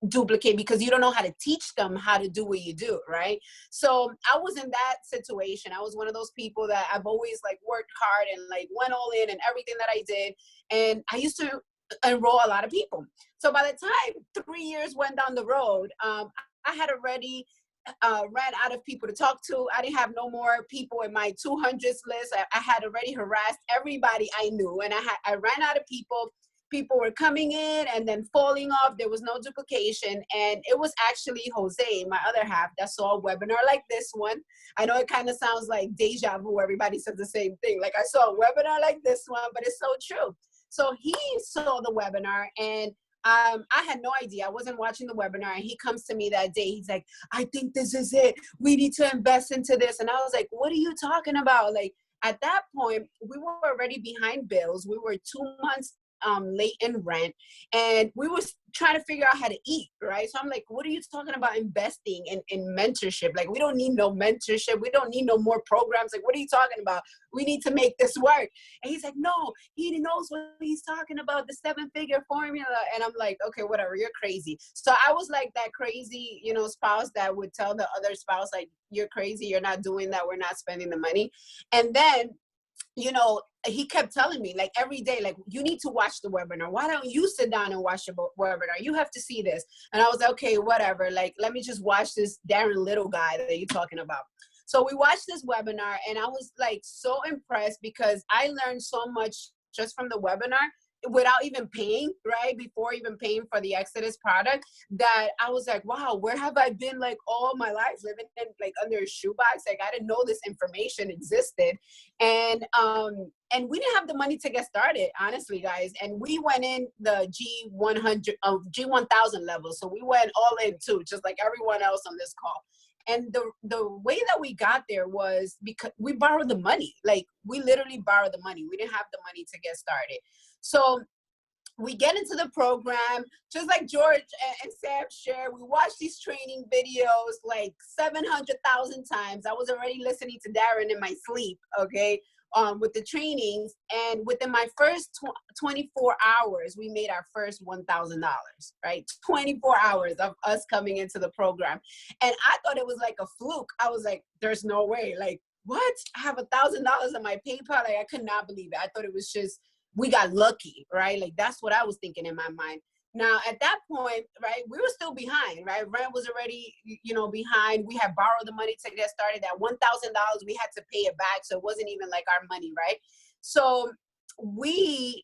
duplicate, because you don't know how to teach them how to do what you do, right? So I was in that situation. I was one of those people that I've always like worked hard and like went all in everything that I did. And I used to enroll a lot of people. So by the time 3 years went down the road, I had already ran out of people to talk to. I didn't have no more people in my 200s list. I had already harassed everybody I knew, and I ran out of people. People were coming in and then falling off. There was no duplication. And it was actually Jose, my other half, that saw a webinar like this one. I know it kind of sounds like deja vu. Everybody says the same thing. Like, I saw a webinar like this one, but it's so true. So he saw the webinar, and I had no idea. I wasn't watching the webinar. And he comes to me that day. He's like, I think this is it. We need to invest into this. And I was like, what are you talking about? Like, at that point, we were already behind bills. We were 2 months late in rent, and we was trying to figure out how to eat, right? So I'm like, what are you talking about investing in mentorship? Like, we don't need no mentorship. We don't need no more programs. Like, what are you talking about? We need to make this work. And he's like, no, he knows what he's talking about, the 7-figure formula. And I'm like, okay, whatever, you're crazy. So I was like that crazy, you know, spouse that would tell the other spouse, like, you're crazy, you're not doing that, we're not spending the money. And then, you know, he kept telling me, like, every day, like, you need to watch the webinar. Why don't you sit down and watch the webinar? You have to see this. And I was like, okay, whatever. Like, let me just watch this Darren Little guy that you're talking about. So we watched this webinar, and I was like so impressed because I learned so much just from the webinar without even paying, right? Before even paying for the Exodus product, that I was like, wow, where have I been like all my life, living in like under a shoebox? Like, I didn't know this information existed. And we didn't have the money to get started, honestly, guys. And we went in the G1000 level. So we went all in too, just like everyone else on this call. And the way that we got there was because we borrowed the money. Like, we literally borrowed the money. We didn't have the money to get started. So we get into the program, just like George and Sam share. We watch these training videos like 700,000 times. I was already listening to Darren in my sleep, okay, with the trainings. And within my first 24 hours, we made our first $1,000, right? 24 hours of us coming into the program. And I thought it was like a fluke. I was like, there's no way. Like, what? I have $1,000 on my PayPal? Like, I could not believe it. I thought it was just, we got lucky, right? Like, that's what I was thinking in my mind. Now, at that point, right, we were still behind, right? Rent was already, behind. We had borrowed the money to get started. That $1,000, we had to pay it back. So it wasn't even like our money, right? So we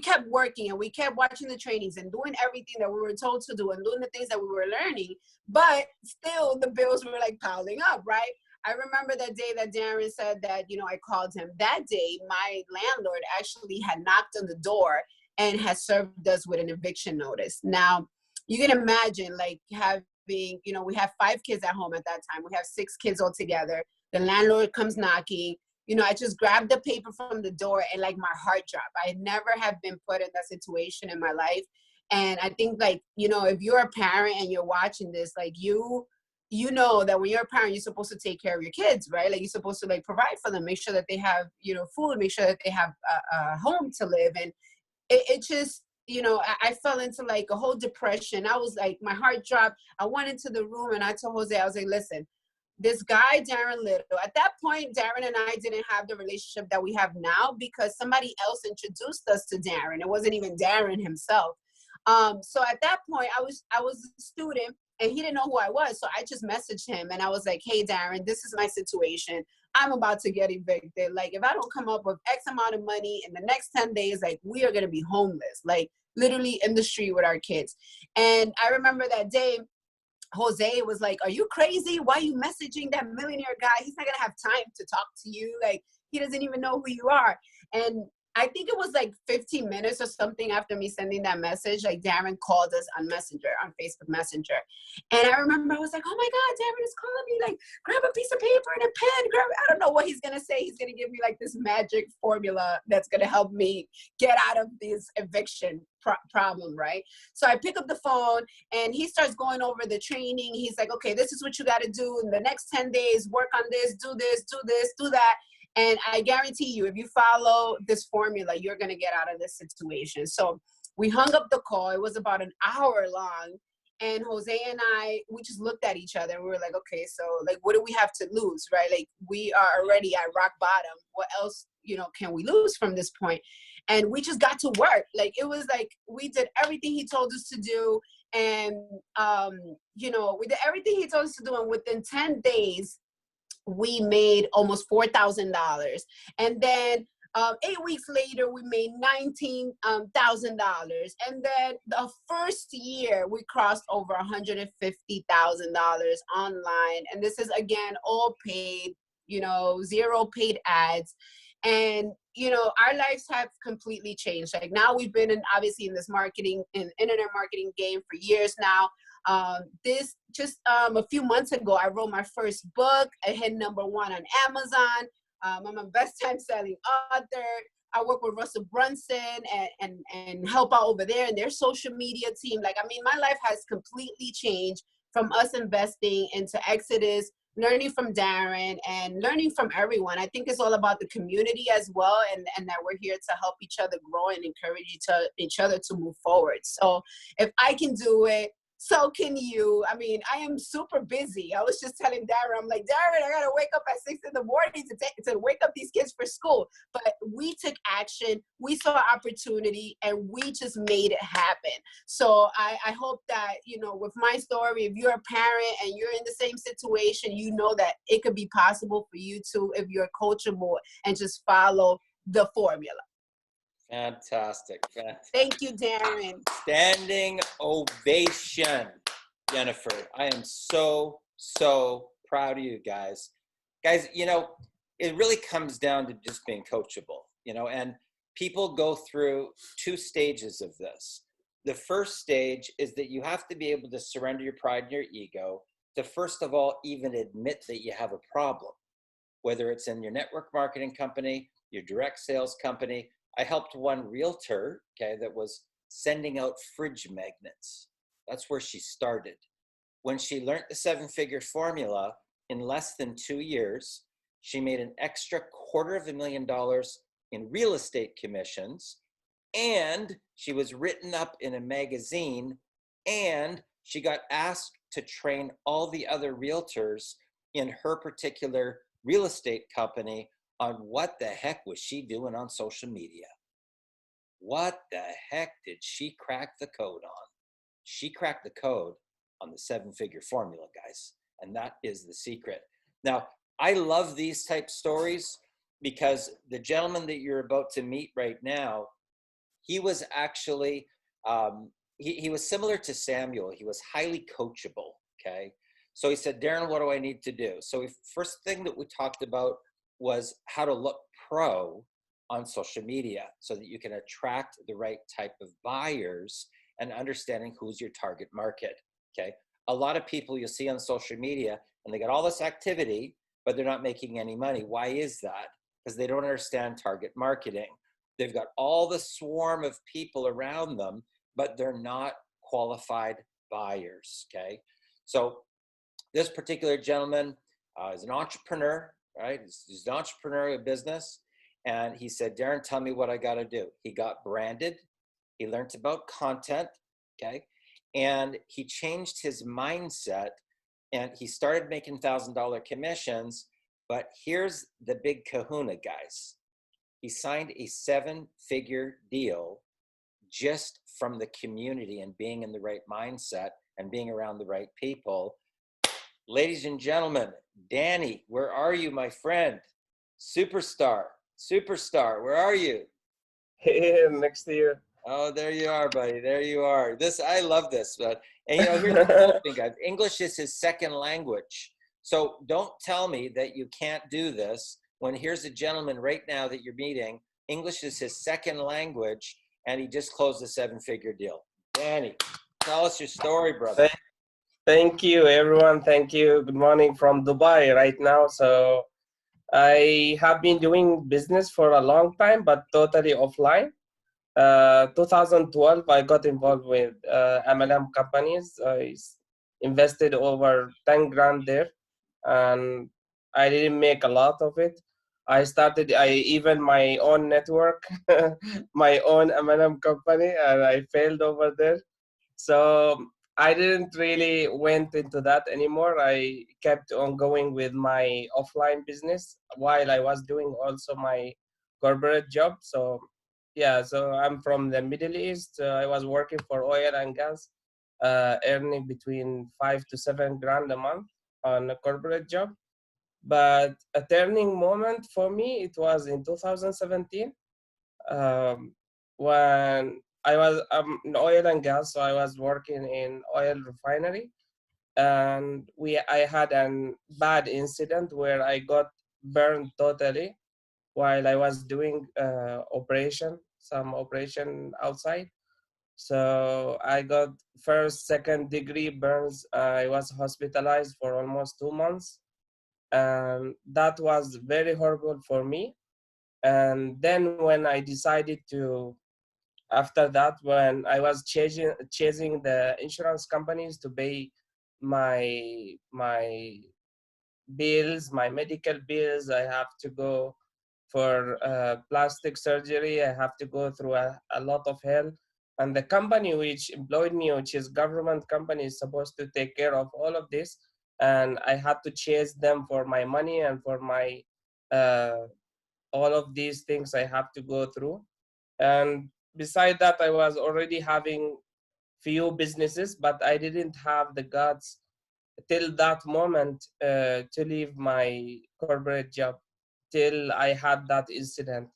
kept working and we kept watching the trainings and doing everything that we were told to do and doing the things that we were learning, but still the bills were like piling up, right? I remember that day that Darren said that, I called him. That day, my landlord actually had knocked on the door and has served us with an eviction notice. Now, you can imagine like having, we have 5 kids at home at that time. We have 6 kids altogether. The landlord comes knocking. I just grabbed the paper from the door and like my heart dropped. I never have been put in that situation in my life. And I think like, if you're a parent and you're watching this, like you know that when you're a parent, you're supposed to take care of your kids, right? Like you're supposed to like provide for them, make sure that they have, food, make sure that they have a home to live in. It just, I fell into like a whole depression. I was like, my heart dropped. I went into the room and I told Jose, I was like, listen, this guy, Darren Little, at that point, Darren and I didn't have the relationship that we have now because somebody else introduced us to Darren. It wasn't even Darren himself. So at that point, I was a student and he didn't know who I was. So I just messaged him and I was like, hey, Darren, this is my situation. I'm about to get evicted. Like, if I don't come up with X amount of money in the next 10 days, like, we are going to be homeless, like literally in the street with our kids. And I remember that day, Jose was like, are you crazy? Why are you messaging that millionaire guy? He's not going to have time to talk to you. Like, he doesn't even know who you are. And I think it was like 15 minutes or something after me sending that message, like Darren called us on Messenger, on Facebook Messenger. And I remember I was like, oh my God, Darren is calling me, like, grab a piece of paper and a pen. I don't know what he's going to say. He's going to give me like this magic formula that's going to help me get out of this eviction problem, right? So I pick up the phone and he starts going over the training. He's like, okay, this is what you got to do in the next 10 days, work on this, do this, do this, do that. And I guarantee you, if you follow this formula, you're going to get out of this situation. So we hung up the call. It was about an hour long. And Jose and I, we just looked at each other and we were like, okay, so like, what do we have to lose, right? Like, we are already at rock bottom. What else, can we lose from this point? And we just got to work. Like, it was like, we did everything he told us to do. And, we did everything he told us to do. And within 10 days, we made almost $4,000. And then 8 weeks later, we made $19,000. And then the first year, we crossed over $150,000 online. And this is, again, all paid, 0 paid ads. And, our lives have completely changed. Like, now we've been obviously in this internet marketing game for years now. This just a few months ago, I wrote my first book. I hit #1 on Amazon. I'm a best-time selling author. I work with Russell Brunson and help out over there in their social media team. Like, I mean, my life has completely changed from us investing into Exodus, learning from Darren and learning from everyone. I think it's all about the community as well, and that we're here to help each other grow and encourage each other to move forward. So if I can do it, so can you. I mean, I am super busy. I was just telling Darren, I'm like, Darren, I gotta wake up at 6 in the morning to wake up these kids for school. But we took action, we saw opportunity, and we just made it happen. So I hope that, with my story, if you're a parent and you're in the same situation, you know that it could be possible for you too if you're coachable and just follow the formula. Fantastic. Thank you, Darren. Standing ovation, Jennifer. I am so proud of you guys. Guys, it really comes down to just being coachable, and people go through 2 stages of this. The first stage is that you have to be able to surrender your pride and your ego to, first of all, even admit that you have a problem, whether it's in your network marketing company, your direct sales company. I helped one realtor, that was sending out fridge magnets. That's where she started. When she learned the 7-figure formula, in less than 2 years, she made an extra $250,000 in real estate commissions, and she was written up in a magazine, and she got asked to train all the other realtors in her particular real estate company on what the heck was she doing on social media. What the heck did she crack the code on? She cracked the code on the 7-figure formula, guys. And that is the secret. Now, I love these type stories because the gentleman that you're about to meet right now, he was actually, he was similar to Samuel. He was highly coachable, okay? So he said, Darren, what do I need to do? So first thing that we talked about was how to look pro on social media so that you can attract the right type of buyers and understanding who's your target market, okay? A lot of people you'll see on social media and they got all this activity, but they're not making any money. Why is that? Because they don't understand target marketing. They've got all the swarm of people around them, but they're not qualified buyers, okay? So this particular gentleman is an entrepreneur, right? He's an entrepreneur of business. And he said, Darren, tell me what I got to do. He got branded. He learned about content, okay? And he changed his mindset and he started making $1,000 commissions. But here's the big kahuna, guys. He signed a 7-figure deal just from the community and being in the right mindset and being around the right people. Ladies and gentlemen, Danny, where are you, my friend? Superstar, where are you? Hey, next year. Oh, there you are, buddy. There you are. I love this. But, and here's the cool thing, guys. English is his second language. So don't tell me that you can't do this when here's a gentleman right now that you're meeting. English is his second language, and he just closed a 7-figure deal. Danny, tell us your story, brother. Thank you, everyone. Thank you. Good morning from Dubai right now. So I have been doing business for a long time, but totally offline. 2012, I got involved with MLM companies. I invested over 10 grand there, and I didn't make a lot of it. I even my own network, my own MLM company, and I failed over there. So I didn't really went into that anymore. I kept on going with my offline business while I was doing also my corporate job. So yeah, so I'm from the Middle East. I was working for oil and gas, earning between 5 to 7 grand a month on a corporate job. But a turning moment for me, it was in 2017, um, when I was in oil and gas. So I was working in oil refinery, and I had a bad incident where I got burned totally while I was doing some operation outside. So I got first, second degree burns. I was hospitalized for almost 2 months, and that was very horrible for me. And then when I decided to, after that, when I was chasing the insurance companies to pay my bills, my medical bills, I have to go for plastic surgery. I have to go through a lot of hell. And the company which employed me, which is government company, is supposed to take care of all of this. And I had to chase them for my money and for my uh, all of these things I have to go through. And beside that, I was already having few businesses, but I didn't have the guts till that moment to leave my corporate job till I had that incident.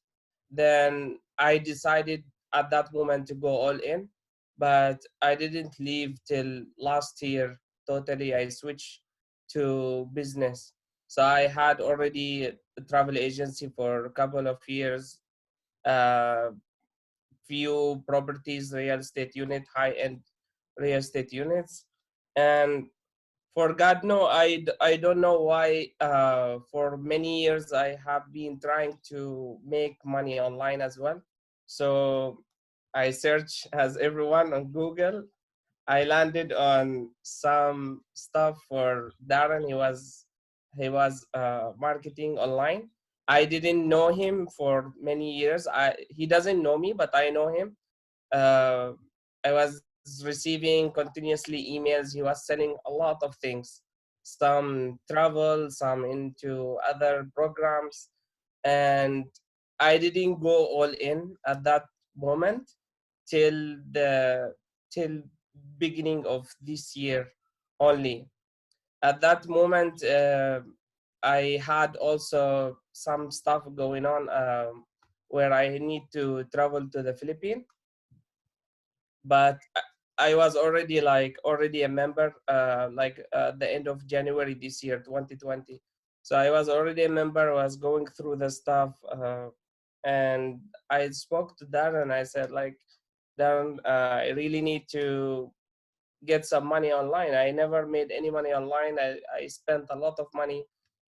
Then I decided at that moment to go all in, but I didn't leave till last year. Totally, I switched to business. So I had already a travel agency for a couple of years, uh, few properties, real estate unit, high-end real estate units. And for God, no, I don't know why. For many years, I have been trying to make money online as well. So I searched as everyone on Google. I landed on some stuff for Darren. He was marketing online. I didn't know him for many years. He doesn't know me, but I know him. uh, I was receiving continuously emails. He was selling a lot of things, some travel, some into other programs, and I didn't go all in at that moment till the till beginning of this year only. At that moment, I had also some stuff going on, where I need to travel to the Philippines, but I was already already a member, the end of January this year, 2020. So I was already a member, was going through the stuff, and I spoke to Darren. I said, like, Darren, I really need to get some money online. I never made any money online. I spent a lot of money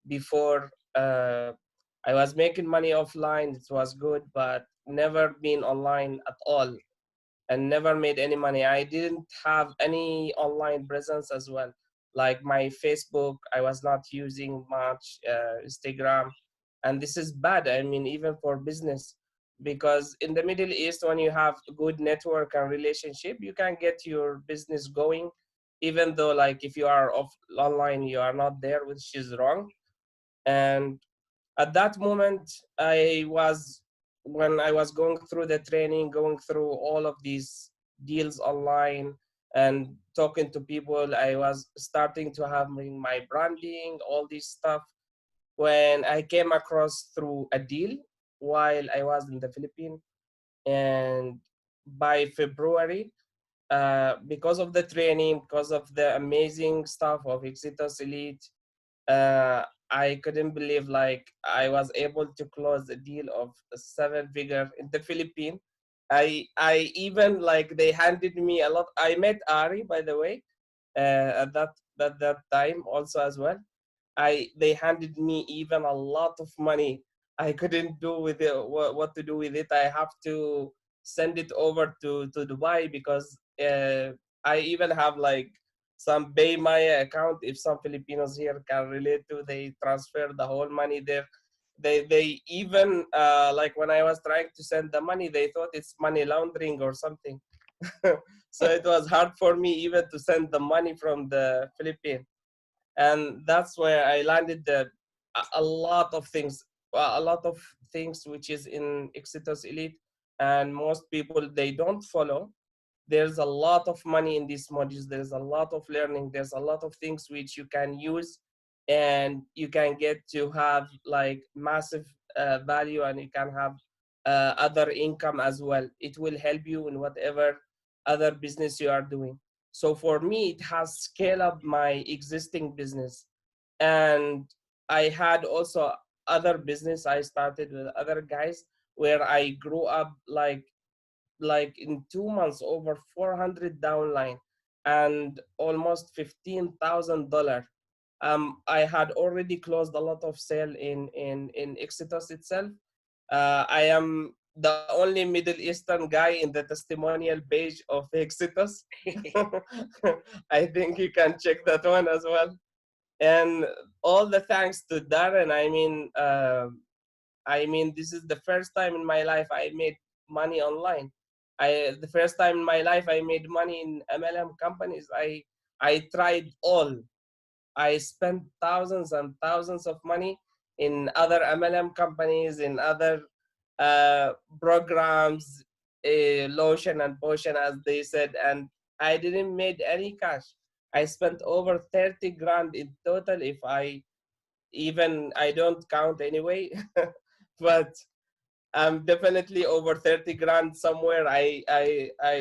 before. I was making money offline. It was good, but never been online at all, and never made any money. I didn't have any online presence as well. Like my Facebook, I was not using much, Instagram. And this is bad, I mean, even for business, because in the Middle East, when you have good network and relationship, you can get your business going, even though, like, if you are online, you are not there, which is wrong. And at that moment, when I was going through the training, going through all of these deals online and talking to people, I was starting to have my branding, all this stuff, when I came across through a deal while I was in the Philippines. And by February, because of the training, because of the amazing stuff of Exitus Elite, uh, I couldn't believe, like, I was able to close a deal of a 7-figure in the Philippines. I even, like, they handed me a lot. I met Ari, by the way, at that time also as well. They handed me even a lot of money. I couldn't do with it what to do with it. I have to send it over to Dubai, because I even have, like, some Bay Maya account. If some Filipinos here can relate to, they transfer the whole money there. They even, like, when I was trying to send the money, they thought it's money laundering or something. So it was hard for me even to send the money from the Philippines. And that's where I landed a lot of things, which is in Exitus Elite, and most people, they don't follow. There's a lot of money in these modules. There's a lot of learning. There's a lot of things which you can use, and you can get to have, like, massive value, and you can have other income as well. It will help you in whatever other business you are doing. So for me, it has scaled up my existing business. And I had also other business I started with other guys, where I grew up, like in 2 months, over 400 downline and almost $15,000. I had already closed a lot of sale in Exitus itself. I am the only Middle Eastern guy in the testimonial page of Exitus. I think you can check that one as well. And all the thanks to Darren. I mean, this is the first time in my life I made money online. The first time in my life I made money in MLM companies. I tried all. I spent thousands and thousands of money in other MLM companies, in other programs, lotion and potion, as they said, and I didn't made any cash. I spent over 30 grand in total, if I don't count anyway. But I'm definitely over 30 grand somewhere. I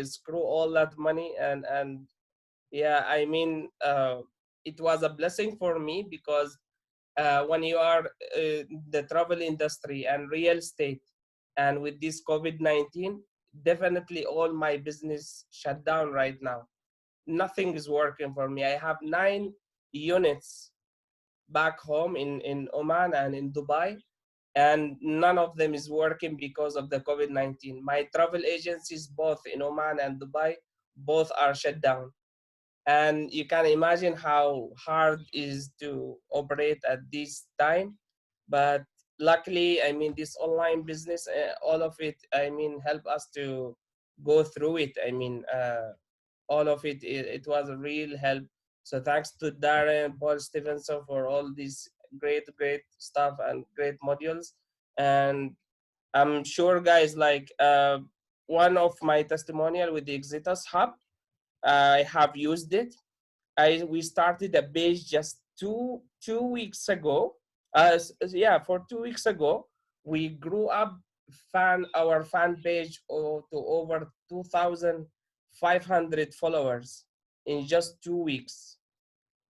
screw all that money, and yeah, I mean, it was a blessing for me, because when you are the travel industry and real estate, and with this COVID-19, definitely all my business shut down right now. Nothing is working for me. I have 9 units back home in Oman and in Dubai, and none of them is working because of the COVID-19. My travel agencies, both in Oman and Dubai, both are shut down. And you can imagine how hard it is to operate at this time. But luckily, I mean, this online business, all of it, I mean, help us to go through it. I mean, all of it was a real help. So thanks to Darren, Paul Stevenson, for all these great stuff and great modules. And I'm sure, guys, like, one of my testimonial with the Exitus Hub. I have used it. We started a page just two weeks ago. Yeah, for 2 weeks ago, we grew up our fan page to over 2,500 followers in just 2 weeks.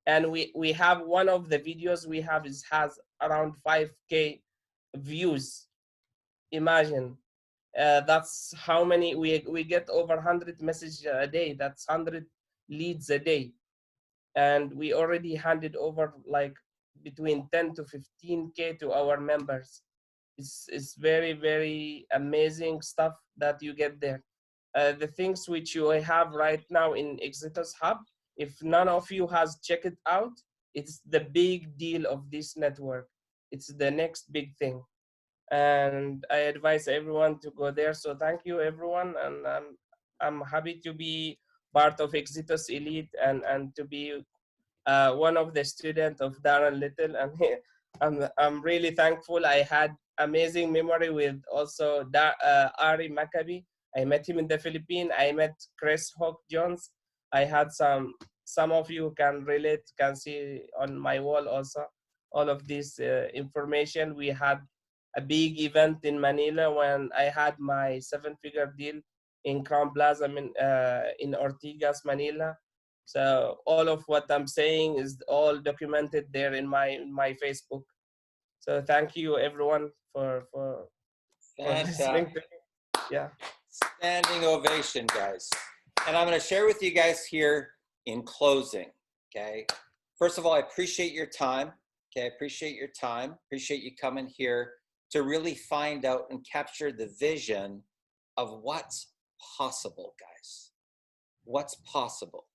And we have one of the videos we have has around 5K views. Imagine. That's how many we get, over 100 messages a day. That's 100 leads a day, and we already handed over like between 10 to 15K to our members. It's very, very amazing stuff that you get there. The things which you have right now in Exitus Hub, if none of you has checked it out, it's the big deal of this network. It's the next big thing, and I advise everyone to go there. So thank you, everyone, and I'm happy to be part of Exitus Elite and to be one of the students of Darren Little, and I'm really thankful. I had amazing memory with also Ari Maccabi. I met him in the Philippines. I met Chris Hawk Jones. I had some of you can relate, can see on my wall also all of this information. We had a big event in Manila when I had my 7-figure deal in Crown Plaza in Ortigas, Manila. So all of what I'm saying is all documented there in my Facebook. So thank you, everyone, for listening to me. Yeah. Standing ovation, guys. And I'm going to share with you guys here in closing, okay? First of all, I appreciate your time, okay? I appreciate your time. Appreciate you coming here to really find out and capture the vision of what's possible, guys. What's possible?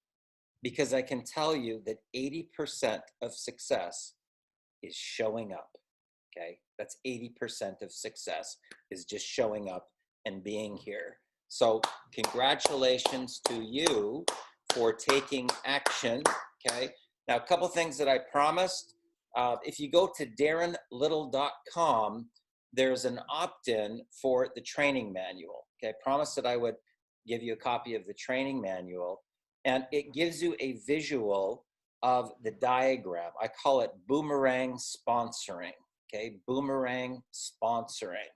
Because I can tell you that 80% of success is showing up, okay? That's 80% of success, is just showing up and being here. So congratulations to you for taking action, okay? Now, a couple things that I promised. If you go to darrenlittle.com, there's an opt-in for the training manual, okay? I promised that I would give you a copy of the training manual, and it gives you a visual of the diagram. I call it boomerang sponsoring, okay? Boomerang sponsoring.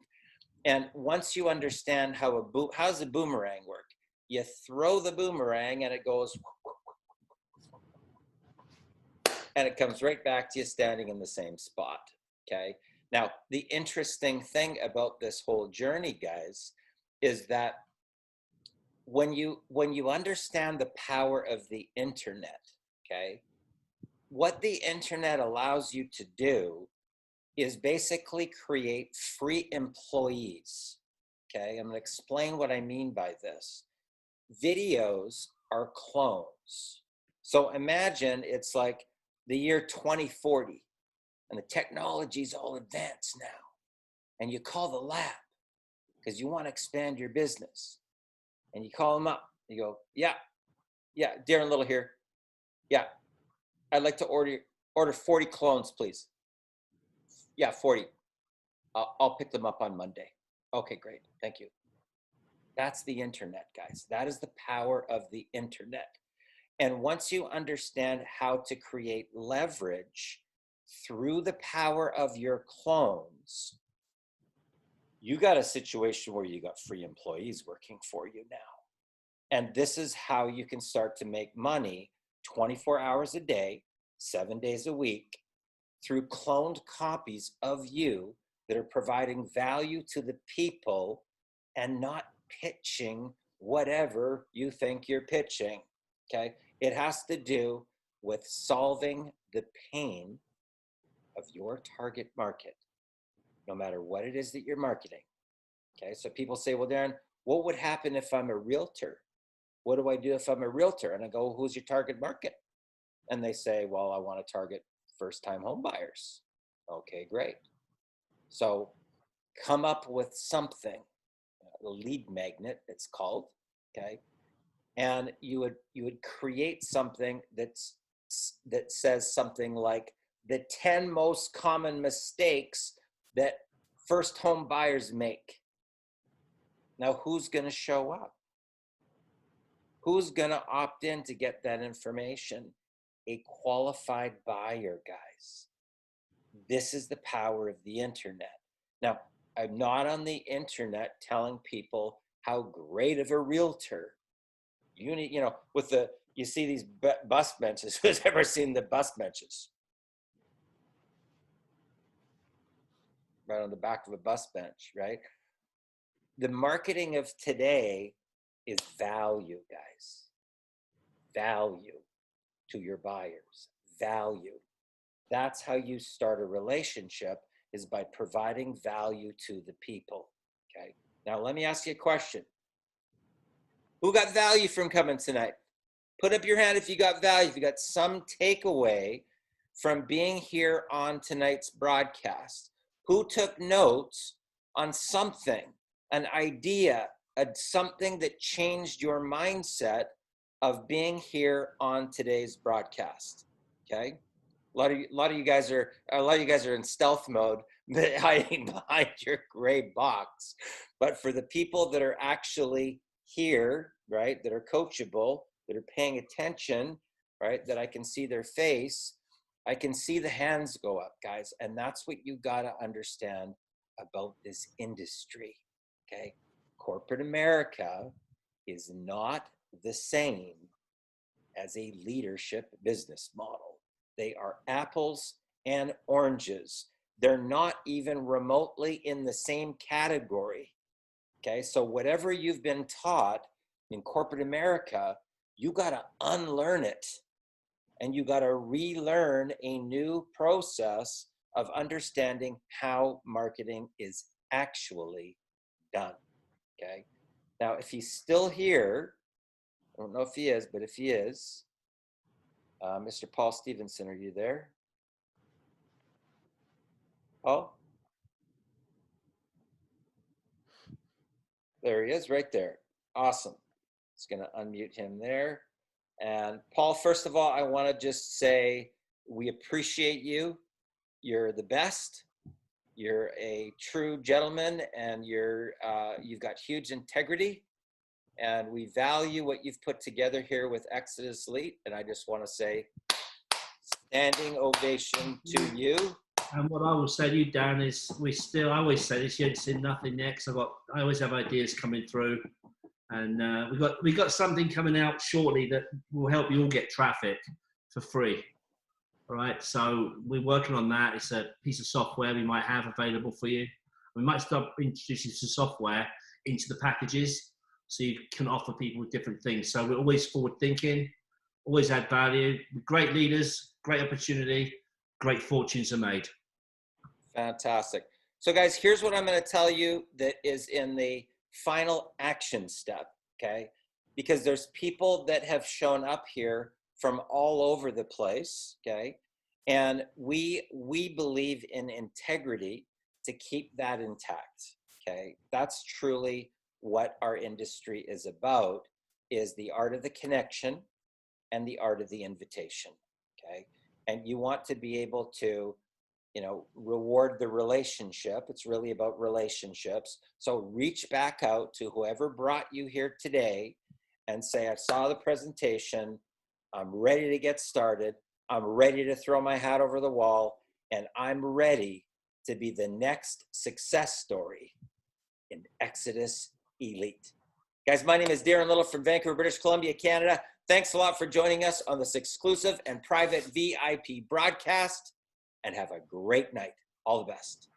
And once you understand how does a boomerang work? You throw the boomerang and it goes, and it comes right back to you standing in the same spot, okay? Now, the interesting thing about this whole journey, guys, is that when you understand the power of the internet, okay, what the internet allows you to do is basically create free employees, okay? I'm gonna explain what I mean by this. Videos are clones. So imagine it's like the year 2040 and the technology's all advanced now, and you call the lab because you want to expand your business, and you call them up. You go, yeah, Darren Little here. Yeah, I'd like to order 40 clones, please. Yeah, 40. I'll pick them up on Monday. Okay, great. Thank you. That's the internet, guys. That is the power of the internet. And once you understand how to create leverage through the power of your clones, you got a situation where you got free employees working for you now. And this is how you can start to make money 24 hours a day, 7 days a week, through cloned copies of you that are providing value to the people and not pitching whatever you think you're pitching, okay? It has to do with solving the pain of your target market, no matter what it is that you're marketing, okay? So people say, well, Darren, what would happen if I'm a realtor? What do I do if I'm a realtor? And I go, well, who's your target market? And they say, well, I want to target first-time home buyers. Okay, great. So come up with something, a lead magnet it's called, okay? And you would create something that says something like the 10 most common mistakes that first home buyers make. Now, who's going to show up? Who's going to opt in to get that information? A qualified buyer, guys. This is the power of the internet. Now, I'm not on the internet telling people how great of a realtor. You need, with the, you see these bus benches. Who's ever seen the bus benches? Right on the back of a bus bench, right? The marketing of today is value, guys. Value to your buyers. Value. That's how you start a relationship, is by providing value to the people. Okay. Now let me ask you a question. Who got value from coming tonight? Put up your hand if you got value, if you got some takeaway from being here on tonight's broadcast. Who took notes on something, an idea, something that changed your mindset of being here on today's broadcast? Okay. A lot of you guys are in stealth mode, hiding behind your gray box. But for the people that are actually here, right, that are coachable, that are paying attention, right, that I can see their face, I can see the hands go up, guys. And that's what you got to understand about this industry, okay? Corporate America is not the same as a leadership business model. They are apples and oranges. They're not even remotely in the same category, okay? So whatever you've been taught in corporate America, you got to unlearn it. And you got to relearn a new process of understanding how marketing is actually done, okay? Now, if he's still here, I don't know if he is, but if he is, Mr. Paul Stevenson, are you there? Oh, there he is, right there. Awesome. Just gonna unmute him there. And Paul, first of all, I want to just say we appreciate you. You're the best. You're a true gentleman, and you've got huge integrity. And we value what you've put together here with Exodus Elite. And I just want to say, standing ovation to you. And what I will say to you, Darren, is I always say this, you ain't seen nothing next. I always have ideas coming through. And we got something coming out shortly that will help you all get traffic for free. All right, so we're working on that. It's a piece of software we might have available for you. We might start introducing some software into the packages so you can offer people different things. So we're always forward thinking, always add value. Great leaders, great opportunity, great fortunes are made. Fantastic. So guys, here's what I'm going to tell you that is in the final action step, okay? Because there's people that have shown up here from all over the place, okay? And we believe in integrity to keep that intact, okay? That's truly what our industry is about, is the art of the connection and the art of the invitation, okay? And you want to be able to, reward the relationship. It's really about relationships. So reach back out to whoever brought you here today and say, I saw the presentation. I'm ready to get started. I'm ready to throw my hat over the wall, and I'm ready to be the next success story in Exodus Elite. Guys, my name is Darren Little from Vancouver, British Columbia, Canada. Thanks a lot for joining us on this exclusive and private VIP broadcast, and have a great night. All the best.